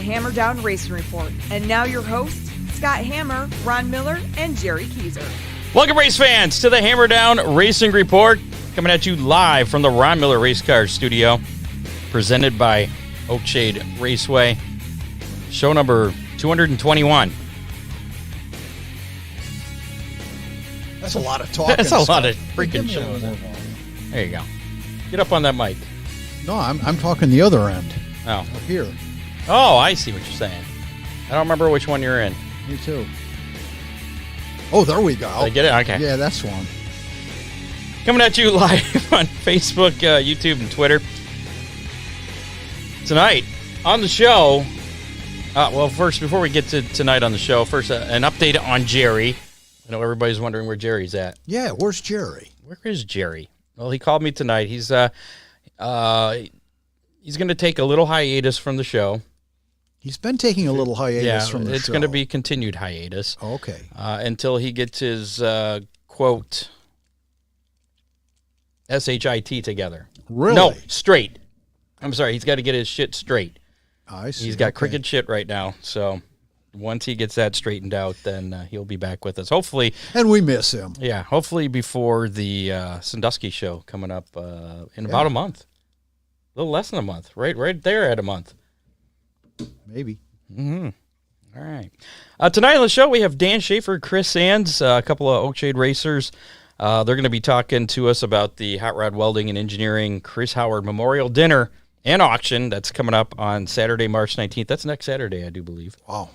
Hammer Down Racing Report. And now your hosts, Scott Hammer, Ron Miller, and Jerry Keyser. Welcome, race fans, to the Hammer Down Racing Report. Coming at you live from the Ron Miller Race Car Studio. Presented by Oakshade Raceway. Show number 221. That's a lot of talking. That's a lot of freaking shows. There you go. Get up on that mic. No, I'm talking the other end. Oh. Up here. Oh, I see what you're saying. I don't remember which one you're in. Me too. Oh, there we go. Did I get it? Okay. Yeah, that's one. Coming at you live on Facebook, YouTube, and Twitter. Tonight on the show, well, first, before we get to tonight on the show, first, an update on Jerry. I know everybody's wondering where Jerry's at. Yeah, where's Jerry? Where is Jerry? Well, he called me tonight. He's going to take a little hiatus from the show. He's been taking a little hiatus from the show. It's going to be continued hiatus. Oh, okay. Until he gets his, quote, SHIT together. Really? No, straight. I'm sorry. He's got to get his shit straight. I see. He's got crooked shit right now. So once he gets that straightened out, then he'll be back with us. Hopefully. And we miss him. Yeah. Hopefully before the Sandusky show coming up in about a month. A little less than a month. Right there at a month. Maybe. Mm-hmm. All right. Tonight on the show, we have Dan Shaffer, Chris Sands, a couple of Oakshade racers. They're going to be talking to us about the Hot Rod Welding and Engineering Chris Howard Memorial Dinner and Auction that's coming up on Saturday, March 19th. That's next Saturday, I do believe. Wow.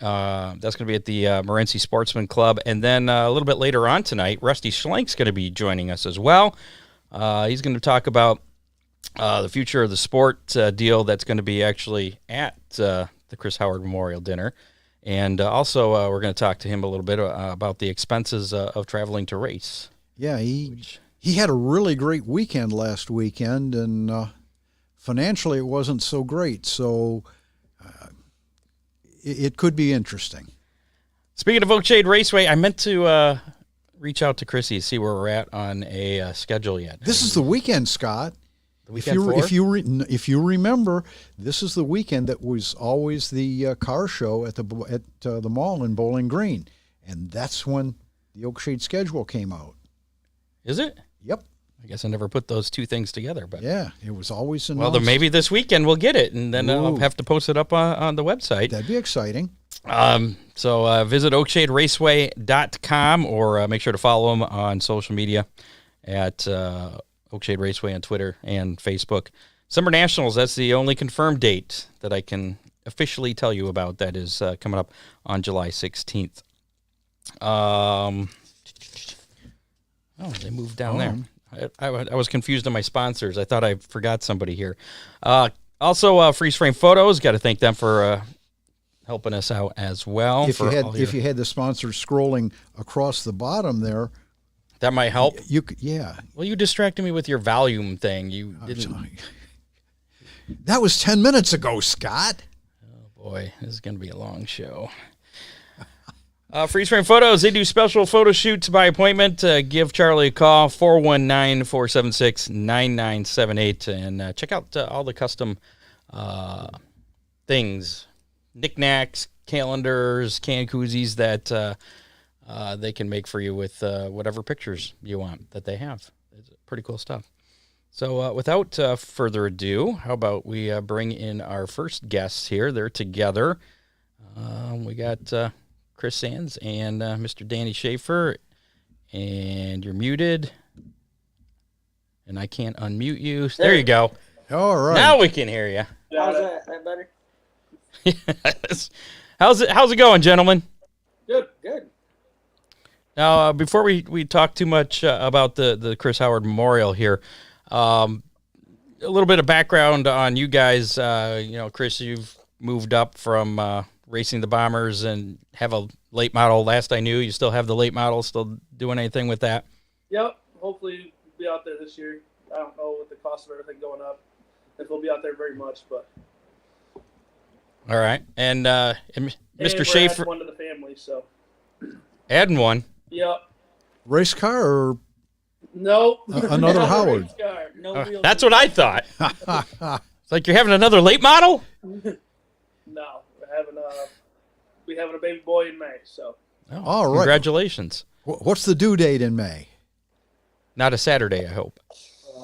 That's going to be at the Morenci Sportsman Club. And then a little bit later on tonight, Rusty Schlank's going to be joining us as well. He's going to talk about the future of the sport deal that's going to be actually at the Chris Howard Memorial Dinner. And also we're going to talk to him a little bit about the expenses of traveling to race. Yeah, he had a really great weekend last weekend, and financially it wasn't so great. So it could be interesting. Speaking of Oakshade Raceway, I meant to reach out to Chrissy to see where we're at on a schedule yet. This is the weekend, Scott. If you remember, this is the weekend that was always the car show at the mall in Bowling Green, and that's when the Oakshade schedule came out. Is it? Yep. I guess I never put those two things together, but yeah, it was always announced. Well, then maybe this weekend we'll get it, and then I'll have to post it up on the website. That'd be exciting. So visit oakshaderaceway.com or make sure to follow them on social media at Oakshade Raceway on Twitter and Facebook. Summer Nationals, that's the only confirmed date that I can officially tell you about. That is coming up on July 16th. Oh, they moved down there. I was confused on my sponsors. I thought I forgot somebody here. Also, Freeze Frame Photos, got to thank them for helping us out as well. If you had the sponsors scrolling across the bottom there, that might help. You could, yeah. Well, you distracted me with your volume thing. You didn't. That was 10 minutes ago, Scott. Oh boy, this is going to be a long show. Freeze Frame Photos, they do special photo shoots by appointment. Give Charlie a call, 419-476-9978, and check out all the custom things, knickknacks, calendars, can koozies that they can make for you with whatever pictures you want that they have. It's pretty cool stuff. So without further ado, how about we bring in our first guests here? They're together. We got Chris Sands and Mr. Danny Shaffer, and you're muted, and I can't unmute you. There you go. All right. Now we can hear you. How's that? That better? Yes. How's it going, gentlemen? Good. Now, before we talk too much about the Chris Howard Memorial here, a little bit of background on you guys. Chris, you've moved up from racing the Bombers and have a late model. Last I knew, you still have the late model. Still doing anything with that? Yep. Hopefully we'll be out there this year. I don't know with the cost of everything going up if we'll be out there very much, but. All right. And Mr. We're Shaffer. adding one to the family, so. Adding one? Yep. Race car or No. Another Howard? Race car. No wheels. That's what I thought. It's like you're having another late model? No. We having a baby boy in May, so. Oh, all right. Congratulations. What's the due date in May? Not a Saturday, I hope.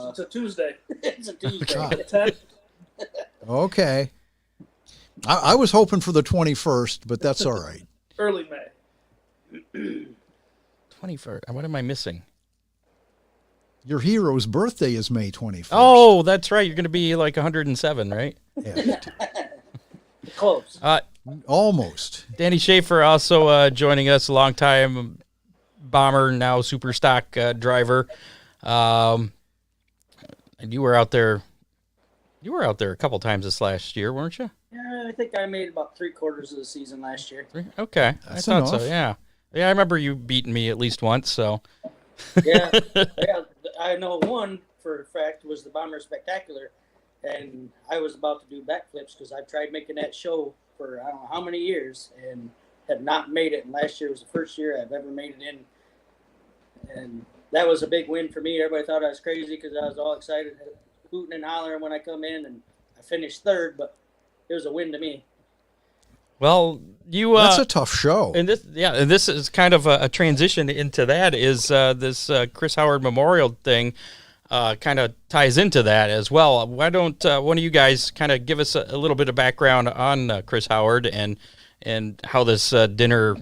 It's a Tuesday. It's a Tuesday. God. The 10th. Okay. I was hoping for the 21st, but that's all right. Early May. 21st. What am I missing? Your hero's birthday is May 21st. Oh, that's right. You're going to be like 107, right? Yeah. Close. Almost. Danny Shaffer also joining us, a long-time bomber, now super stock driver. And you were out there a couple times this last year, weren't you? Yeah, I think I made about 3/4 of the season last year. Okay. That's I thought so, enough. yeah. Yeah, I remember you beating me at least once, so. Yeah, I know one for a fact was the Bomber Spectacular, and I was about to do backflips because I've tried making that show for I don't know how many years and have not made it. And last year was the first year I've ever made it in, and that was a big win for me. Everybody thought I was crazy because I was all excited, hooting and hollering when I come in, and I finished third, but it was a win to me. Well, you That's a tough show. and this is kind of a transition into that. Is this Chris Howard Memorial thing kind of ties into that as well? Why don't one of you guys kind of give us a little bit of background on Chris Howard and how this dinner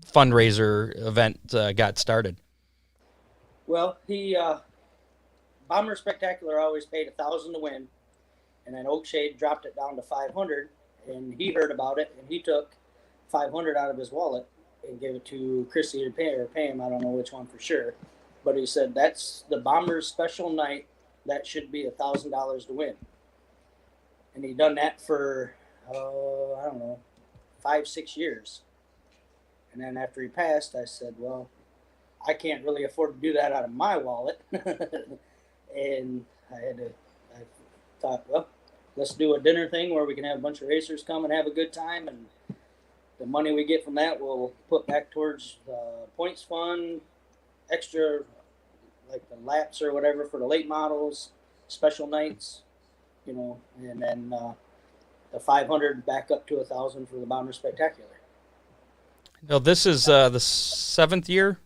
fundraiser event got started? Well, he Bomber Spectacular always paid $1,000 to win, and then Oakshade dropped it down to $500, and he heard about it, and he took $500 out of his wallet and gave it to Chrissy to pay him. I don't know which one for sure, but he said that's the Bombers' special night. That should be $1,000 to win, and he done that for I don't know, 5-6 years. And then after he passed, I said, well, I can't really afford to do that out of my wallet. And I thought, well, let's do a dinner thing where we can have a bunch of racers come and have a good time. And the money we get from that we'll put back towards the points fund, extra, like the laps or whatever for the late models, special nights, and then the 500 back up to 1,000 for the Bomber Spectacular. No, this is the 7th year.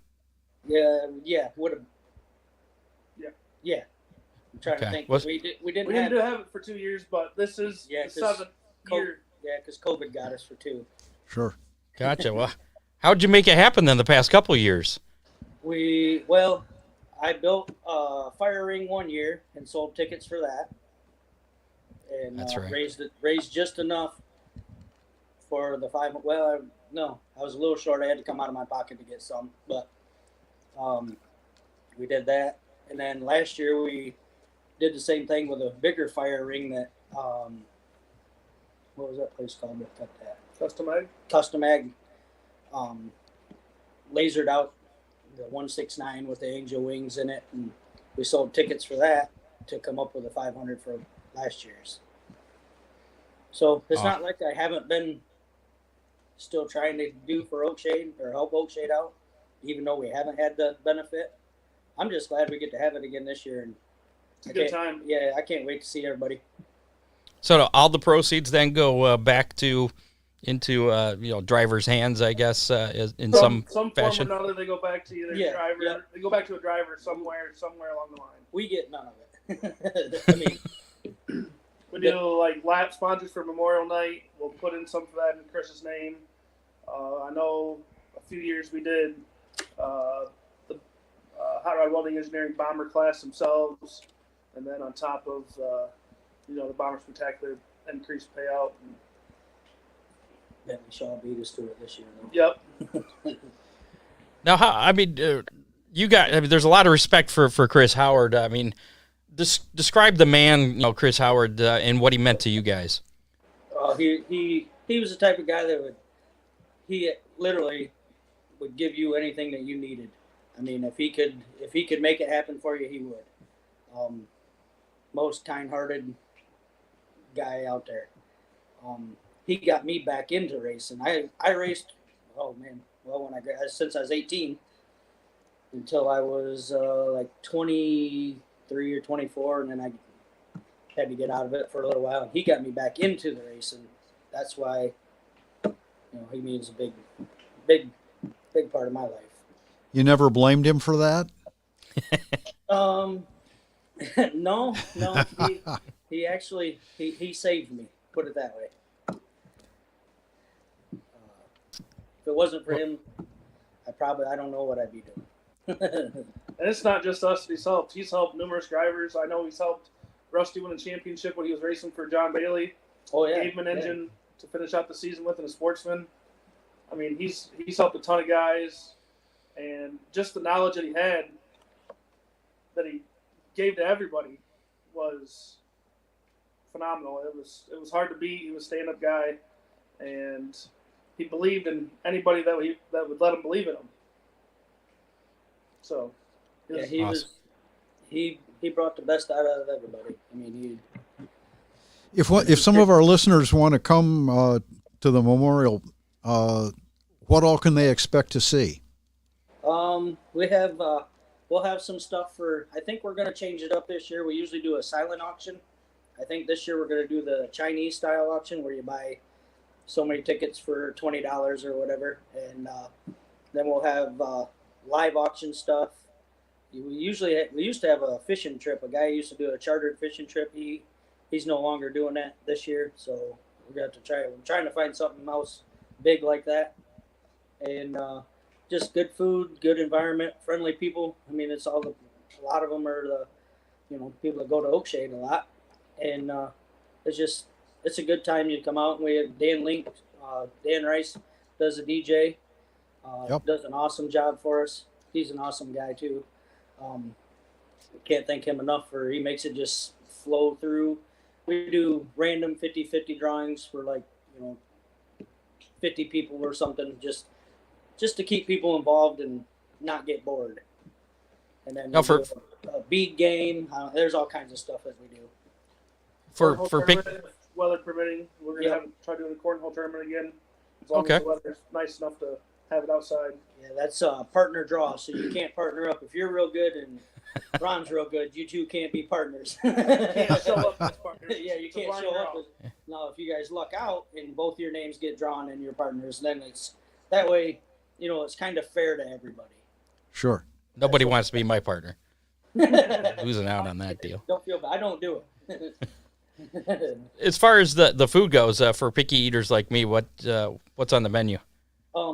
Yeah, would have. Yeah. I'm trying to Okay. think. Was- We didn't We didn't have it for 2 years, but this is Yeah, the 'cause 7th year. Yeah, because COVID got us for 2. Sure. Gotcha. Well, how'd you make it happen then the past couple of years? I built a fire ring one year and sold tickets for that. and That's right. raised just enough for the five. Well, no, I was a little short. I had to come out of my pocket to get some, but we did that. And then last year we did the same thing with a bigger fire ring that what was that place called that cut that? Custom Ag lasered out the 169 with the angel wings in it, and we sold tickets for that to come up with a 500 for last year's. So it's not like I haven't been still trying to do for Oakshade or help Oakshade out, even though we haven't had the benefit. I'm just glad we get to have it again this year, and It's a good time. Yeah, I can't wait to see everybody. So do all the proceeds then go back into drivers' hands, I guess, in some fashion? Form or another, they go back to either driver. Yeah. They go back to a driver somewhere along the line. We get none of it. I mean, we do like lap sponsors for Memorial Night. We'll put in some for that in Chris's name. I know a few years we did the Hot Rod Welding Engineering Bomber class themselves, and then on top of the Bomber Spectacular increased payout. Bentley Shaw beat us to it this year, though. Yep. Now, there's a lot of respect for Chris Howard. I mean, describe the man, Chris Howard, and what he meant to you guys. He was the type of guy that he literally would give you anything that you needed. I mean, if he could make it happen for you, he would. Most kind-hearted guy out there. He got me back into racing. I raced, since I was 18 until I was like 23 or 24, and then I had to get out of it for a little while. And he got me back into the racing. That's why, he means a big part of my life. You never blamed him for that? No. He actually he saved me. Put it that way. If it wasn't for him, I don't know what I'd be doing. And it's not just us that he's helped. He's helped numerous drivers. I know he's helped Rusty win a championship when he was racing for John Bailey. Oh yeah. Gave him an engine to finish out the season with, and a Sportsman. I mean, he's helped a ton of guys, and just the knowledge that he had, that he gave to everybody, was phenomenal. It was hard to beat. He was a stand-up guy, and he believed in anybody that would let him believe in him. So, he awesome. He brought the best out of everybody. I mean, If some of our listeners want to come to the memorial, what all can they expect to see? We'll have some stuff for. I think we're going to change it up this year. We usually do a silent auction. I think this year we're going to do the Chinese style auction where you buy so many tickets for $20 or whatever, and then we'll have live auction stuff. We used to have a fishing trip. A guy used to do a chartered fishing trip. He's no longer doing that this year, so we're going to have to try. We're trying to find something else big like that, and just good food, good environment, friendly people. I mean, a lot of them are the people that go to Oakshade a lot, and it's a good time. You come out, and we have Dan Link, Dan Rice does a DJ, does an awesome job for us. He's an awesome guy too. Can't thank him enough he makes it just flow through. We do random 50-50 drawings for 50 people or something, just to keep people involved and not get bored. And then a bead game. There's all kinds of stuff that we do. For weather permitting, we're gonna try doing a cornhole tournament again. As long as the weather's nice enough to have it outside. Yeah, that's a partner draw, so you can't partner up. If you're real good and Ron's real good, you two can't be partners. You can't show up as partners. Yeah, you can't show up. Now, if you guys luck out and both your names get drawn and you're partners, then it's that way. It's kind of fair to everybody. Sure. Nobody wants to be my partner. Losing out on that deal. Don't feel bad. I don't do it. As far as the food goes, for picky eaters like me, what's on the menu?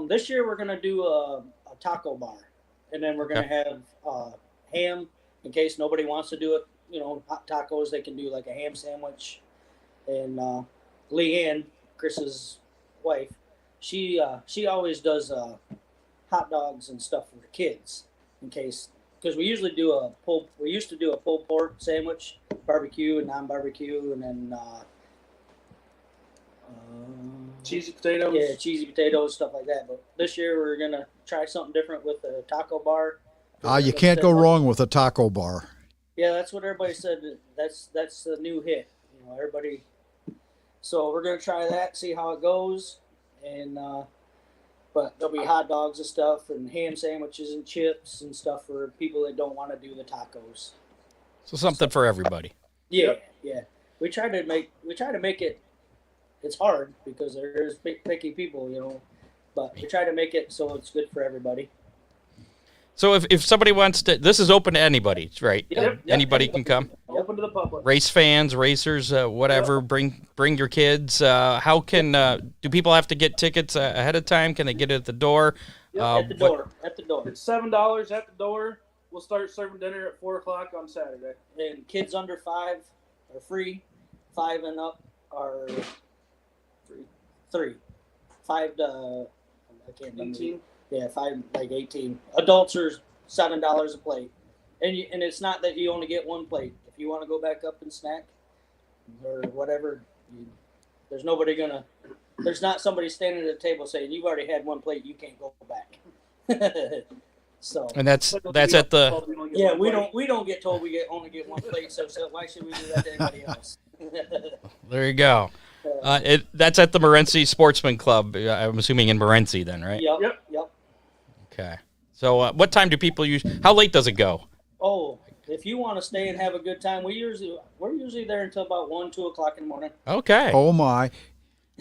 This year we're gonna do a taco bar, and then we're gonna have ham in case nobody wants to do it. Hot tacos. They can do like a ham sandwich, and Leanne, Chris's wife, she always does hot dogs and stuff for the kids in case, because we used to do a pulled pork sandwich, barbecue and non-barbecue, and then cheesy potatoes. Yeah, cheesy potatoes, stuff like that. But this year we're gonna try something different with the taco bar. You can't go wrong with a taco bar. Yeah, that's what everybody said. That's the new hit. Everybody. So we're gonna try that, see how it goes, and but there'll be hot dogs and stuff, and ham sandwiches and chips and stuff for people that don't want to do the tacos. So something for everybody. Yeah, yeah. We try to make it. It's hard because there's picky people, but we try to make it so it's good for everybody. So if somebody wants to, this is open to anybody, right? Yep. Anybody can come. Open to the public. Race fans, racers, whatever. Bring your kids. How can do people have to get tickets ahead of time? Can they get it at the door? At the door. At the door. It's $7 at the door. We'll start serving dinner at 4:00 on Saturday. And kids under 5 are free. 5 and up are free. 5 to I can't remember. 18. Yeah, 5 like 18. Adults are $7 a plate, and it's not that you only get one plate. If you want to go back up and snack or whatever, there's not somebody standing at the table saying you've already had one plate, you can't go back. So. And that's at the. Yeah, we don't get told we only get one plate, so why should we do that to anybody else? There you go. That's at the Morenci Sportsman Club. I'm assuming in Morenci then, right? Yep. Okay. So what time do people use? How late does it go? Oh, if you want to stay and have a good time, we're usually there until about 1-2 o'clock in the morning. Okay. Oh my!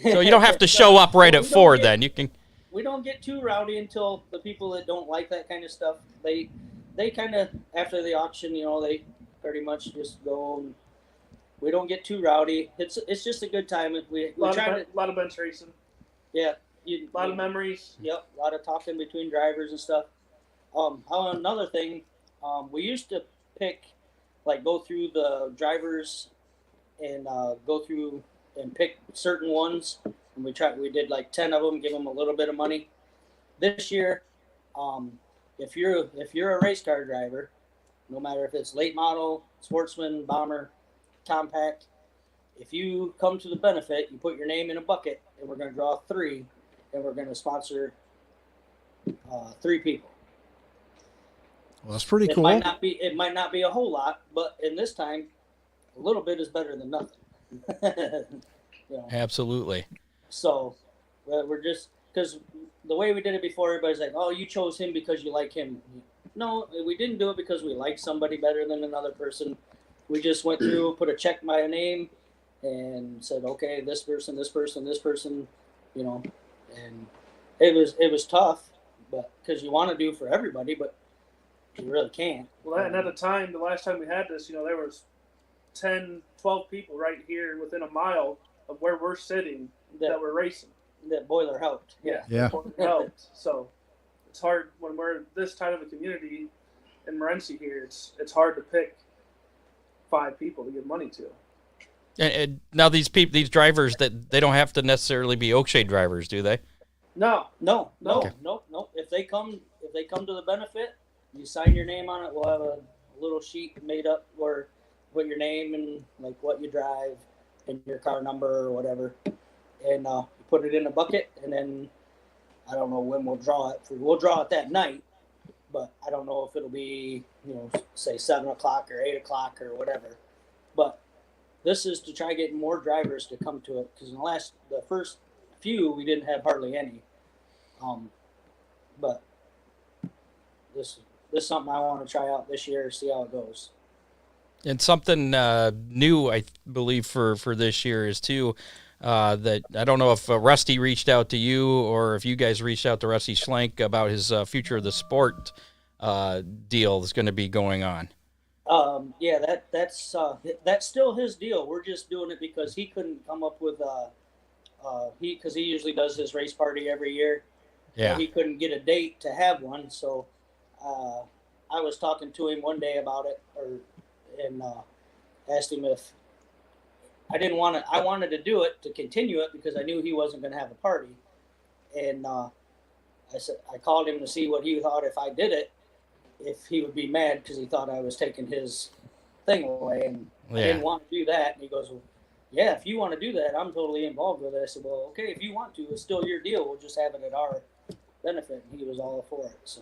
So you don't have to show up right at 4 then. You can. We don't get too rowdy until the people that don't like that kind of stuff. They kind of after the auction, they pretty much just go. And we don't get too rowdy. It's just a good time. We try A lot of bench racing. Yeah. A lot of memories. Yep, a lot of talking between drivers and stuff. Another thing, we used to go through the drivers and go through and pick certain ones. And we did like 10 of them, give them a little bit of money. This year, if you're a race car driver, no matter if it's late model, sportsman, bomber, compact, if you come to the benefit, you put your name in a bucket, and we're going to draw 3. And we're going to sponsor 3 people. Well, that's pretty cool. It might not be a whole lot, but in this time, a little bit is better than nothing. Absolutely. So we're just because the way we did it before, everybody's like, "Oh, you chose him because you like him." No, we didn't do it because we like somebody better than another person. We just went through, put a check by a name, and said, "Okay, this person, this person, this person," And it was tough, but because you want to do for everybody, but you really can't. Well, and at the time, the last time we had this, there was 10, 12 people right here within a mile of where we're sitting that were racing. That boiler helped. Yeah. Boiler helped. So it's hard when we're this tight of a community in Morenci here. It's hard to pick 5 people to give money to. And now these drivers, that they don't have to necessarily be Oakshade drivers, do they? No. Okay. No. If they come to the benefit, you sign your name on it. We'll have a little sheet made up where put your name and like what you drive and your car number or whatever, and you put it in a bucket. And then I don't know when we'll draw it. We'll draw it that night, but I don't know if it'll be say 7 o'clock or 8 o'clock or whatever. But this is to try getting more drivers to come to it because the first few we didn't have hardly any. But this is something I want to try out this year, see how it goes. And something new, I believe, for this year is too that I don't know if Rusty reached out to you or if you guys reached out to Rusty Schlenk about his future of the sport deal that's going to be going on. Yeah, that's still his deal. We're just doing it because he couldn't come up with because he usually does his race party every year. Yeah. He couldn't get a date to have one, so I was talking to him one day about it, and asked him if I wanted to do it to continue it because I knew he wasn't going to have a party, and I called him to see what he thought if I did it, if he would be mad because he thought I was taking his thing away, and I didn't want to do that. And he goes, well, yeah, if you want to do that, I'm totally involved with it. I said, well, okay, if you want to, it's still your deal. We'll just have it at our benefit. And he was all for it. So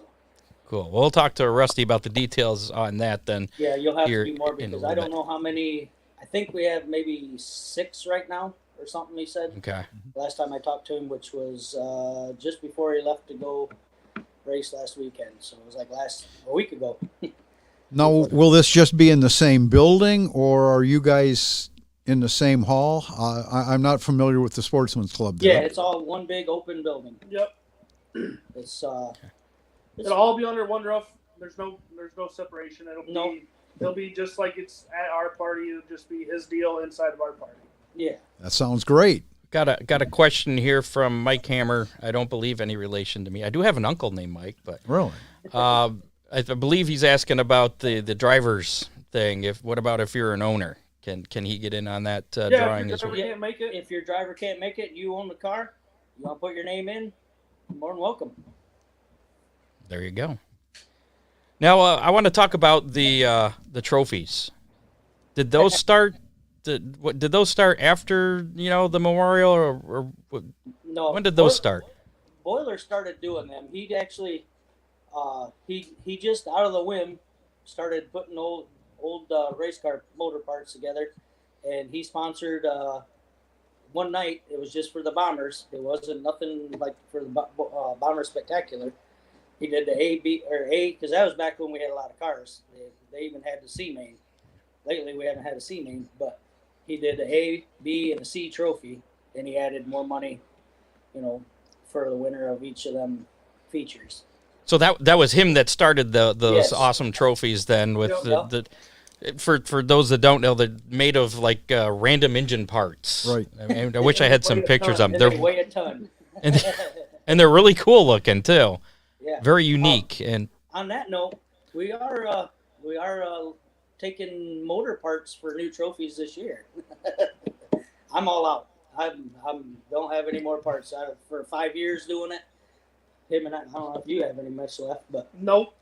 Cool. We'll talk to Rusty about the details on that then. yeah, you'll have here to do more in a because little I don't bit. know how many. I think we have maybe 6 right now or something. He said Okay. last time I talked to him, which was just before he left to go race last weekend. So it was like a week ago. Now, will this just be in the same building, or are you guys in the same hall? I'm not familiar with the Sportsman's Club there. Yeah, it's all one big open building. Yep. It's It'll all be under one roof. There's no separation. No. It'll be just like it's at our party. It'll just be his deal inside of our party. yeah. That sounds great. Got a question here from Mike Hammer. I don't believe any relation to me. I do have an uncle named Mike, but Really? I believe he's asking about the drivers thing. What about if you're an owner? Can he get in on that drawing if as your well? driver can't make it. If your driver can't make it, you own the car. You want to put your name in? You're more than welcome. There you go. Now I want to talk about the trophies. Did those start? Did those start after the memorial or No. when did those start? Boiler started doing them. He actually, he just out of the whim started putting old race car motor parts together, and he sponsored one night. It was just for the bombers. It wasn't nothing like for the bomber spectacular. He did the A, B, or A, because that was back when we had a lot of cars. They even had the C main. Lately, we haven't had a C main, but he did the A, B, and a C trophy, and he added more money, for the winner of each of them features. So that was him that started those Yes. awesome trophies. Then with Yep. the for those that don't know, they're made of like random engine parts. Right. I wish I had some Weigh a pictures ton, of them. and they weigh a ton. And they're really cool looking too. Yeah. Very unique. And On that note, we are taking motor parts for new trophies this year. I'm all out. I don't have any more parts. For 5 years doing it. Him and I don't know if you have any much left, but Nope.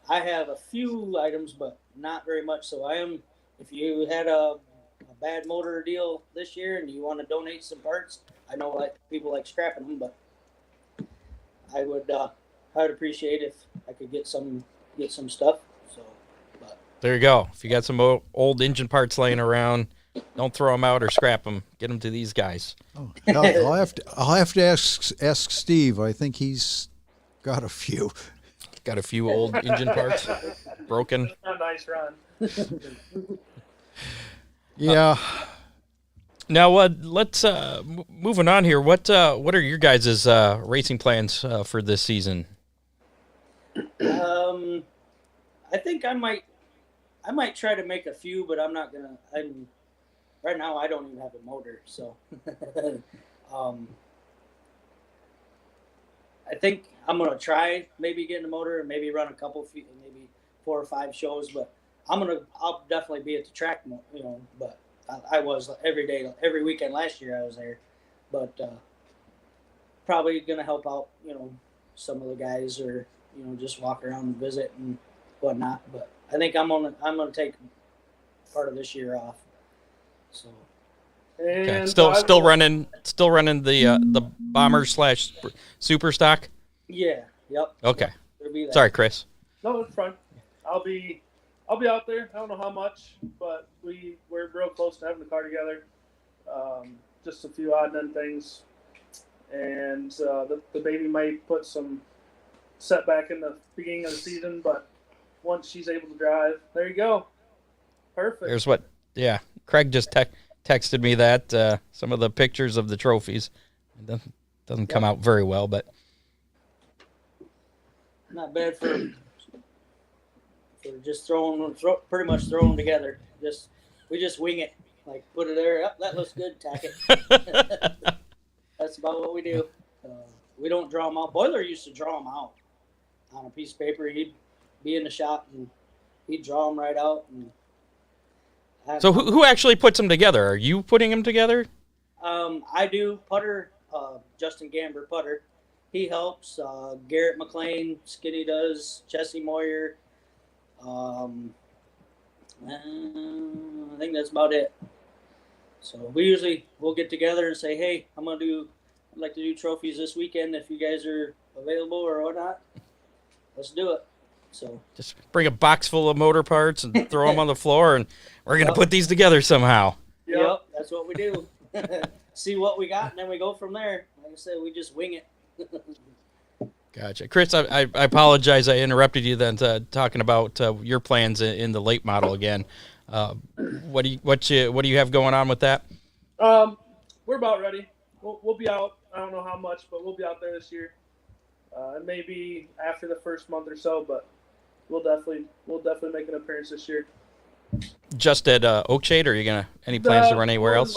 I have a few items, but not very much. So if you had a bad motor deal this year and you want to donate some parts, I know people like scrapping them, but I'd appreciate if I could get some stuff. So, but there you go. If you got some old engine parts laying around, don't throw them out or scrap them. Get them to these guys. Oh, I'll have to ask Steve. I think he's got a few. Got a few old engine parts broken. A nice run. Yeah. Now, let's moving on here. What are your guys' racing plans for this season? I think I might try to make a few, but I'm not gonna. Right now I don't even have a motor, so I think I'm gonna try maybe getting a motor and maybe run a couple feet, maybe 4 or 5 shows. But I'll definitely be at the track, But I was every weekend last year I was there, but probably gonna help out, some of the guys or just walk around and visit and whatnot. But I think I'm gonna take part of this year off. So Okay. And Still running the bomber / super stock. yeah, yep. Okay. There'll be that. Sorry, Chris. No, it's fine. I'll be out there. I don't know how much, but we're real close to having the car together. Just a few odd and end things, and the baby might put some setback in the beginning of the season, but once she's able to drive, there you go. Perfect. Here's what. Yeah, Craig just texted me that some of the pictures of the trophies. It doesn't come out very well, but Not bad for just pretty much throw them together. We just wing it, like put it there. Yep, that looks good. Tack it. That's about what we do. We don't draw them out. Boiler used to draw them out on a piece of paper. He'd be in the shop and he'd draw them right out. And So who actually puts them together? Are you putting them together? I do. Putter, Justin Gamber, putter. He helps. Garrett McLean, Skinny does. Jesse Moyer. I think that's about it. So we'll get together and say, hey, I'd like to do trophies this weekend. If you guys are available or whatnot, let's do it. So Just bring a box full of motor parts and throw them on the floor, and we're going to put these together somehow. Yep, that's what we do. See what we got, and then we go from there. Like I said, we just wing it. Gotcha. Chris, I apologize. I interrupted you then talking about your plans in the late model again. What do you have going on with that? We're about ready. We'll be out. I don't know how much, but we'll be out there this year. It may be after the first month or so, but we'll definitely make an appearance this year. Just at Oakshade, or are you gonna any plans to run anywhere else?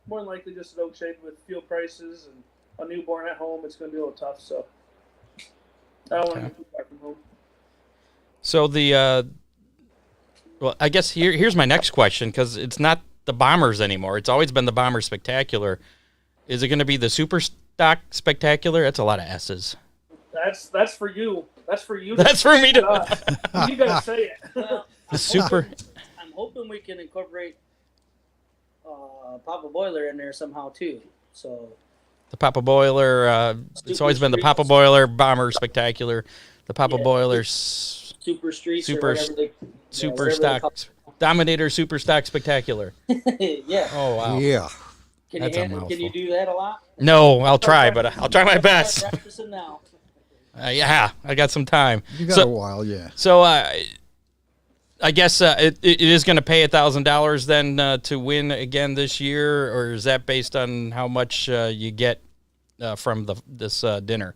More than likely just at Oakshade with fuel prices and a newborn at home. It's going to be a little tough, so I don't want to get too far from home. So well, I guess here's my next question, because it's not the Bombers anymore. It's always been the Bomber Spectacular. Is it going to be the Super Stock Spectacular? That's a lot of S's. That's for you. That's for you. That's for me to. You gotta say it. Well, The Super. I'm hoping we can incorporate Papa Boiler in there somehow too. So The Papa Boiler. It's always been the Papa Boiler Bomber Spectacular. The Papa Boiler Super Streets Super or whatever they, Super whatever they Stock call Dominator Super Stock Spectacular. it. Yeah. Oh wow. Yeah. Can you do that a lot? No, I'll try, but I'll try my best. Practicing now. Yeah, I got some time. You got a while, yeah. So I guess it is going to pay $1,000 then to win again this year, or is that based on how much you get from this dinner?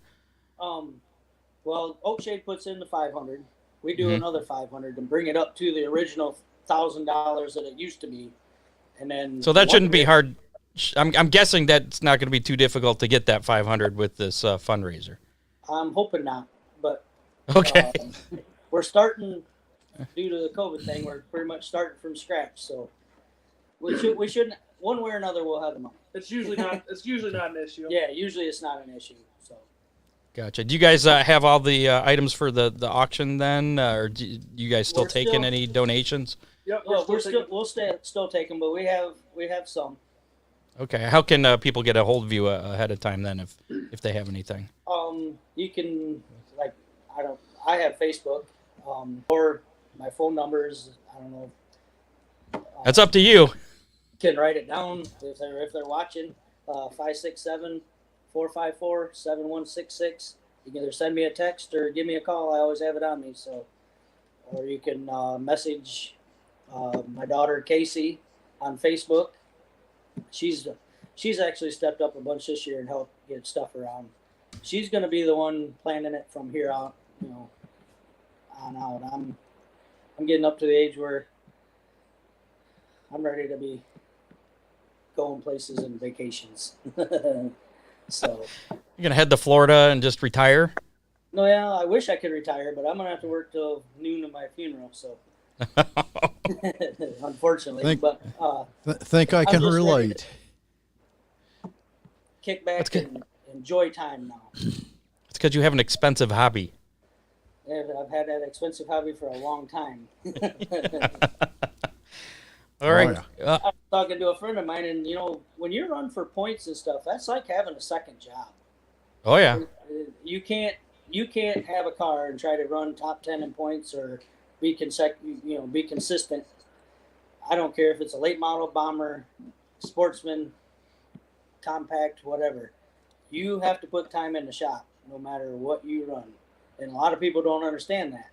Well, Oakshade puts in the $500. We do another $500 and bring it up to the original $1,000 that it used to be, and then. So that shouldn't be hard. I'm guessing that's not going to be too difficult to get that $500 with this fundraiser. I'm hoping not, but Okay. we're starting due to the COVID thing. We're pretty much starting from scratch, so we shouldn't, one way or another we'll have the money. It's usually not an issue. Yeah, usually it's not an issue. So Gotcha. Do you guys have all the items for the auction then, or do you guys still taking any donations? Yep. we'll still take them, but we have some. Okay. How can people get a hold of you ahead of time then, if they have anything? You can, I have Facebook, or my phone numbers. I don't know. That's up to you. Can write it down if they're watching. 567-454-7166. You can either send me a text or give me a call. I always have it on me. So, or you can message my daughter Casey on Facebook. She's actually stepped up a bunch this year and helped get stuff around. She's going to be the one planning it from here on out. I'm getting up to the age where I'm ready to be going places and vacations. So You're gonna head to Florida and just retire? no, yeah, I wish I could retire, but I'm gonna have to work till noon of my funeral. So unfortunately, Think I can just ready relate. kick back and enjoy time now. It's because you have an expensive hobby. I've had that expensive hobby for a long time. All right. I was talking to a friend of mine, and when you run for points and stuff, that's like having a second job. Oh yeah. You can't have a car and try to run top 10 in points or be consistent. I don't care if it's a late model, bomber, sportsman, compact, whatever. You have to put time in the shop no matter what you run. And a lot of people don't understand that.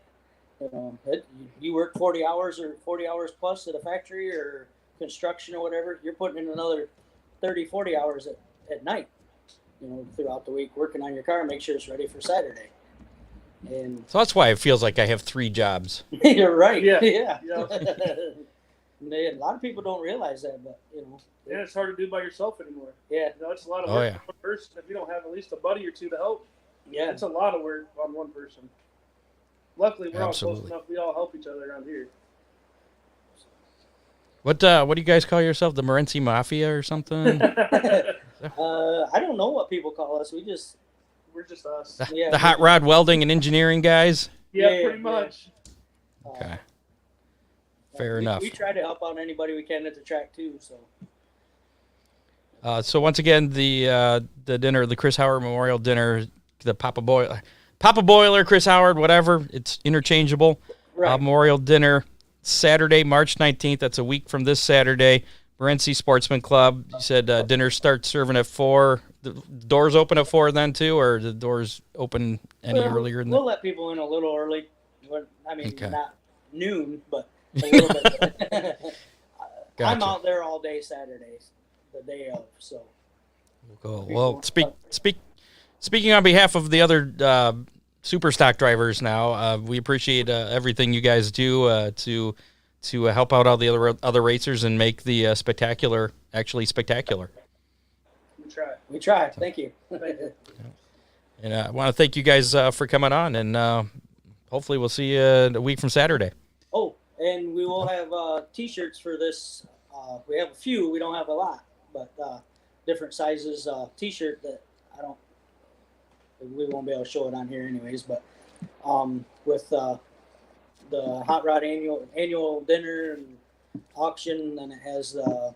You work 40 hours or 40 hours plus at a factory or construction or whatever, you're putting in another 30, 40 hours at night, throughout the week, working on your car and make sure it's ready for Saturday. And So that's why it feels like I have 3 jobs. you're right. Yeah. Yeah. Yeah. A lot of people don't realize that, but Yeah, it's hard to do by yourself anymore. yeah, It's a lot of Oh, work yeah. for one person. If you don't have at least a buddy or two to help, yeah. it's a lot of work on one person. Luckily, we're all close Absolutely. enough. We all help each other around here. What do you guys call yourself? The Morenci Mafia or something? I don't know what people call us. We're just us. The hot rod welding and engineering guys? Yeah, pretty much. Okay. Fair enough. We try to help out anybody we can at the track too. So once again, the dinner, the Chris Howard Memorial Dinner, the Papa Boiler, Chris Howard, whatever, it's interchangeable. Right. Memorial Dinner, Saturday, March 19th. That's a week from this Saturday. Morenci Sportsman Club. You said dinner starts serving at 4. The doors open at 4 then too, or the doors open earlier than that? We'll let people in a little early. Okay. Not noon, but a little bit. Gotcha. I'm out there all day Saturdays, the day of. So. Cool. Well, speaking on behalf of the other super stock drivers now, we appreciate everything you guys do to help out all the other racers and make the spectacular actually spectacular. We try. Thank you. And I want to thank you guys for coming on, and hopefully we'll see you a week from Saturday. Oh, and we will have T-shirts for this. We have a few. We don't have a lot, but different sizes T-shirt that we won't be able to show it on here anyways. But with the Hot Rod annual dinner and auction, and it has the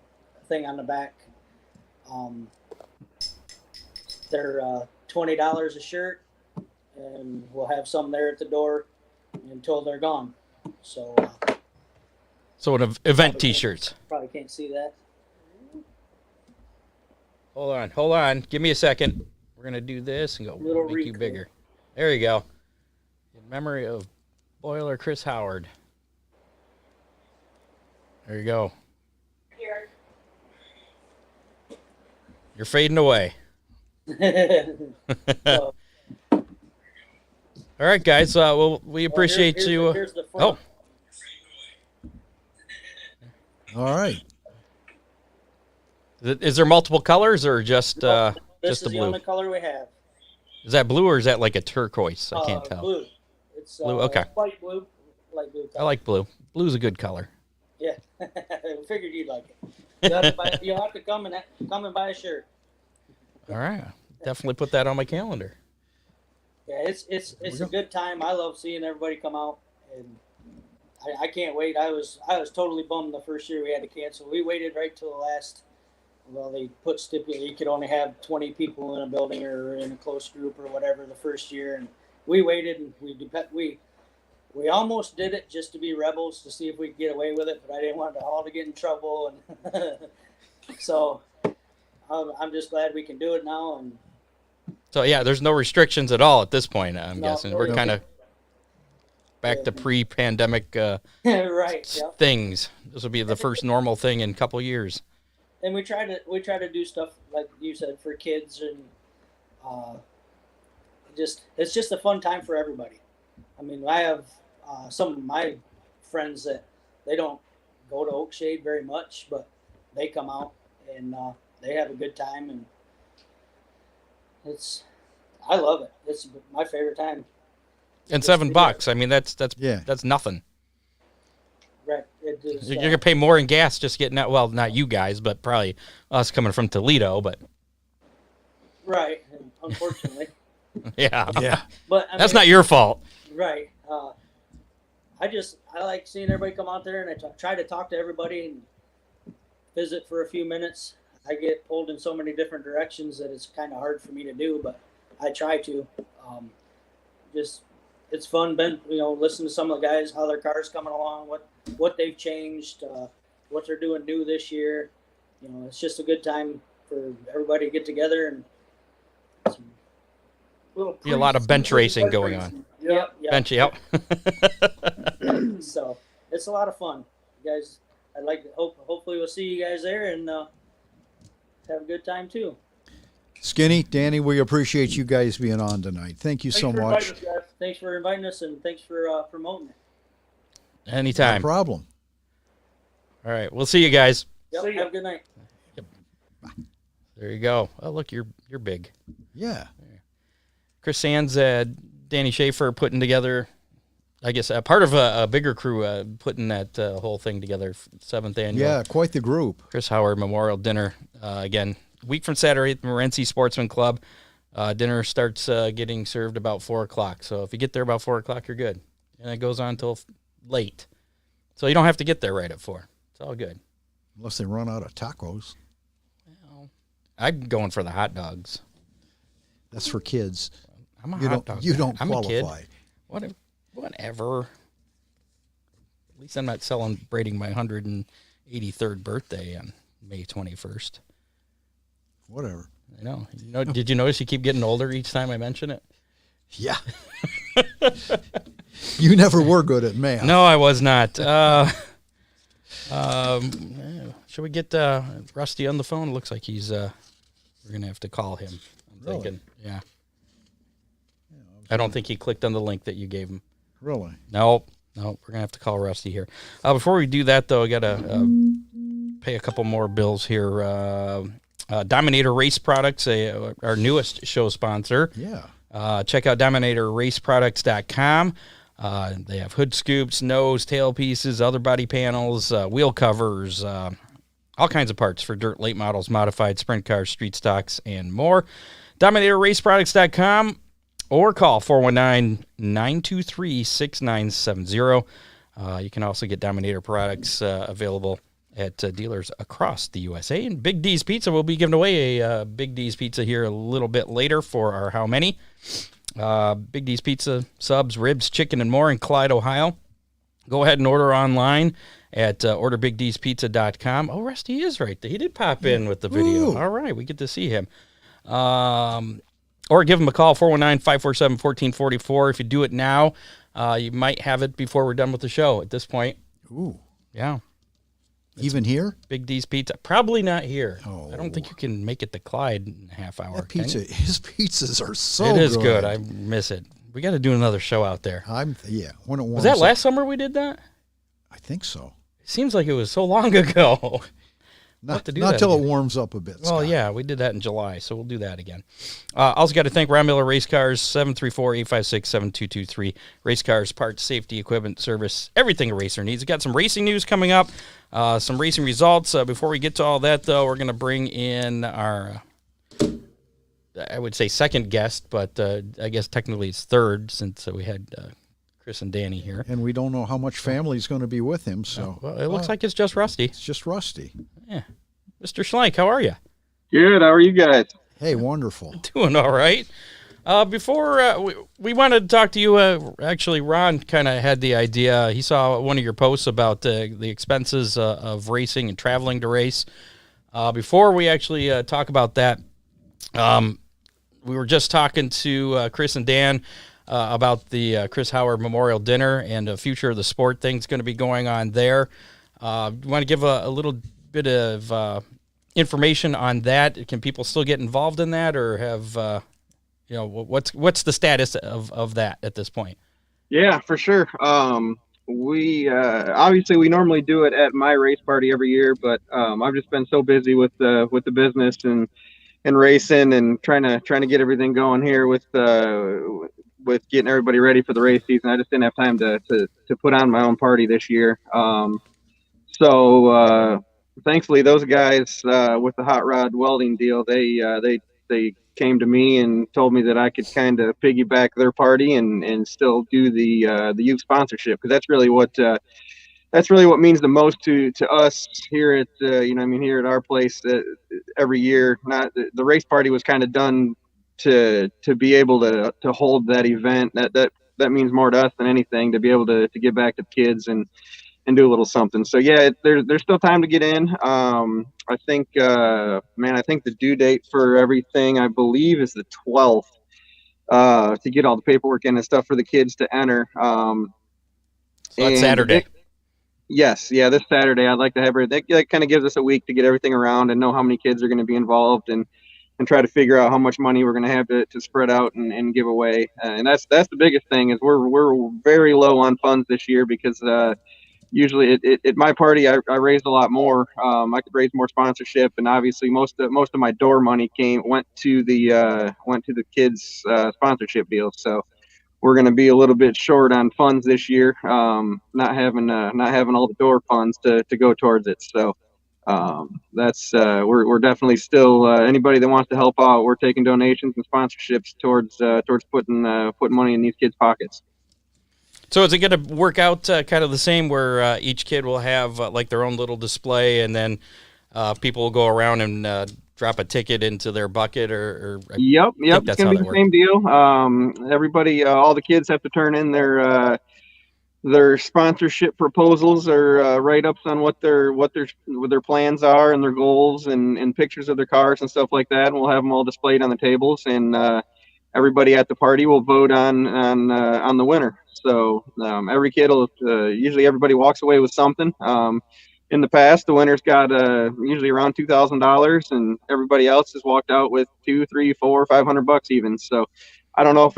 thing on the back. They're $20 a shirt, and we'll have some there at the door until they're gone. So an event T-shirts. Probably can't see that. Hold on. Give me a second. We're gonna do this and go make you bigger. There you go. In memory of Boiler Chris Howard. There you go. Here. You're fading away. So, all right, guys. Well, we appreciate you. Here's the front. All right. Is there multiple colors or just This just is the the blue? only color we have. Is that blue or is that like a turquoise? I can't tell. Blue. It's Blue, okay. Light blue. Light blue. I like blue. Blue's a good color. Yeah. We figured you'd like it. You'll have to come and buy a shirt. All right. Definitely put that on my calendar. Yeah, it's a good time. I love seeing everybody come out, and I can't wait. I was totally bummed the first year we had to cancel. We waited right till the last. Well, they put stipulate you could only have 20 people in a building or in a close group or whatever the first year, and we waited and we almost did it just to be rebels to see if we could get away with it, but I didn't want it all to get in trouble, and so I'm just glad we can do it now. And So yeah, there's no restrictions at all at this point. I'm No, guessing no, we're no. kind of back to pre-pandemic right. Yep. things. This will be the first normal thing in a couple years. And we try to do stuff like you said for kids, and it's just a fun time for everybody. I mean, I have some of my friends that they don't go to Oakshade very much, but they come out and they have a good time, and I love it. It's my favorite time. And $7. I mean, that's nothing. Right. It is, You're gonna pay more in gas just getting out. Well, not you guys, but probably us coming from Toledo. But right. Unfortunately. yeah, But that's not your fault. Right. I like seeing everybody come out there, and I try to talk to everybody and visit for a few minutes. I get pulled in so many different directions that it's kind of hard for me to do, but I try to. It's fun, listen to some of the guys, how their cars coming along, what they've changed, what they're doing new this year. It's just a good time for everybody to get together and. Be a lot of bench racing going on. Yep. Bench, yep. So it's a lot of fun, you guys. I'd like to hopefully we'll see you guys there and have a good time too. Skinny, Danny, we appreciate you guys being on tonight. Thank you so much. Thanks for inviting us, and thanks for promoting it. Anytime. No problem. All right, we'll see you guys. Yep. See ya. Have a good night. There you go. Oh, look, you're big. Yeah. Chris Sands, Danny Shaffer putting together I guess part of a bigger crew putting that whole thing together. 7th annual. Yeah, quite the group. Chris Howard Memorial Dinner. Again, week from Saturday at the Morenci Sportsman Club. Dinner starts getting served about 4 o'clock. So if you get there about 4 o'clock, you're good. And it goes on until late. So you don't have to get there right at 4. It's all good. Unless they run out of tacos. Well, I'm going for the hot dogs. That's for kids. I'm a You hot don't. dog You guy. don't I'm qualify. a kid. Whatever. At least I'm not celebrating my 183rd birthday on May 21st. Whatever. I know. Did you notice you keep getting older each time I mention it? Yeah. You never were good at math. No, I was not. Should we get Rusty on the phone? It looks like he's. We're gonna have to call him. I'm Really? thinking. Yeah. I don't think he clicked on the link that you gave him. Really? No, we're gonna have to call Rusty here. Before we do that, though, I gotta pay a couple more bills here. Dominator Race Products, our newest show sponsor. Yeah. Check out DominatorRaceProducts.com. They have hood scoops, nose, tail pieces, other body panels, wheel covers, all kinds of parts for dirt, late models, modified sprint cars, street stocks, and more. DominatorRaceProducts.com or call 419-923-6970. You can also get Dominator products available at dealers across the USA. And Big D's Pizza will be giving away a Big D's Pizza here a little bit later for our How Many. Big D's Pizza, subs, ribs, chicken, and more in Clyde, Ohio. Go ahead and order online at orderbigdspizza.com. Oh, Rusty is right there. He did pop in with the video. Ooh. All right, we get to see him. Or give him a call, 419-547-1444. If you do it now, you might have it before we're done with the show at this point. Ooh. Yeah. Even here? Big D's Pizza. Probably not here. Oh. I don't think you can make it to Clyde in a half hour. That pizza. His pizzas are so It is good. good. I miss it. We got to do another show out there. When it warms Was that up. last summer we did that? I think so. It seems like it was so long ago. Not to do not that till it again. warms up a bit. Well, Scott. yeah, we did that in July, so we'll do that again. Also got to thank Ron Miller Race Cars, 734-856-7223. Race Cars, parts, safety, equipment, service, everything a racer needs. We've got some racing news coming up, some racing results. Before we get to all that, though, we're going to bring in our, I would say second guest, but I guess technically it's third since we had Chris and Danny here. And we don't know how much family's going to be with him, so Well, it looks like it's just Rusty. it's just Rusty. Yeah. Mr. Schlenk, how are you? Good. How are you guys? Hey, wonderful. Doing all right. Before we wanted to talk to you, actually, Ron kind of had the idea. He saw one of your posts about the expenses of racing and traveling to race. Before we actually talk about that, we were just talking to Chris and Dan about the Chris Howard Memorial Dinner and the future of the sport things going to be going on there. You want to give a little bit of information on that? Can people still get involved in that, or have what's the status of that at this point? Yeah, for sure. We obviously we normally do it at my race party every year, but I've just been so busy with the business and racing and trying to get everything going here with getting everybody ready for the race season. I just didn't have time to put on my own party this year. So thankfully, those guys with the hot rod welding deal, they came to me and told me that I could kind of piggyback their party and still do the youth sponsorship, because that's really what means the most to us here at here at our place. Every year, not the race party was kind of done to be able to hold that event. That means more to us than anything, to be able to give back to kids and do a little something. So yeah, there's still time to get in. I think the due date for everything, I believe, is the 12th, to get all the paperwork in and stuff for the kids to enter. So that's Saturday. Yes. Yeah. This Saturday, I'd like to have her. That kind of gives us a week to get everything around and know how many kids are going to be involved and try to figure out how much money we're going to have to spread out and give away. And that's the biggest thing, is we're very low on funds this year, because usually at my party, I raised a lot more. I could raise more sponsorship, and obviously most of my door money went to the kids' sponsorship deals. So we're going to be a little bit short on funds this year. Not having all the door funds to go towards it. So that's we're definitely still anybody that wants to help out. We're taking donations and sponsorships towards putting money in these kids' pockets. So is it going to work out kind of the same where each kid will have like their own little display, and then people will go around and drop a ticket into their bucket, or Yep. It's going to be the same deal. Everybody, all the kids have to turn in their sponsorship proposals or write-ups on what their plans are and their goals and pictures of their cars and stuff like that. And we'll have them all displayed on the tables, and everybody at the party will vote on the winner. So every kid will usually everybody walks away with something. In the past, the winners got usually around $2,000, and everybody else has walked out with $200, $300, $400, $500 even. So I don't know if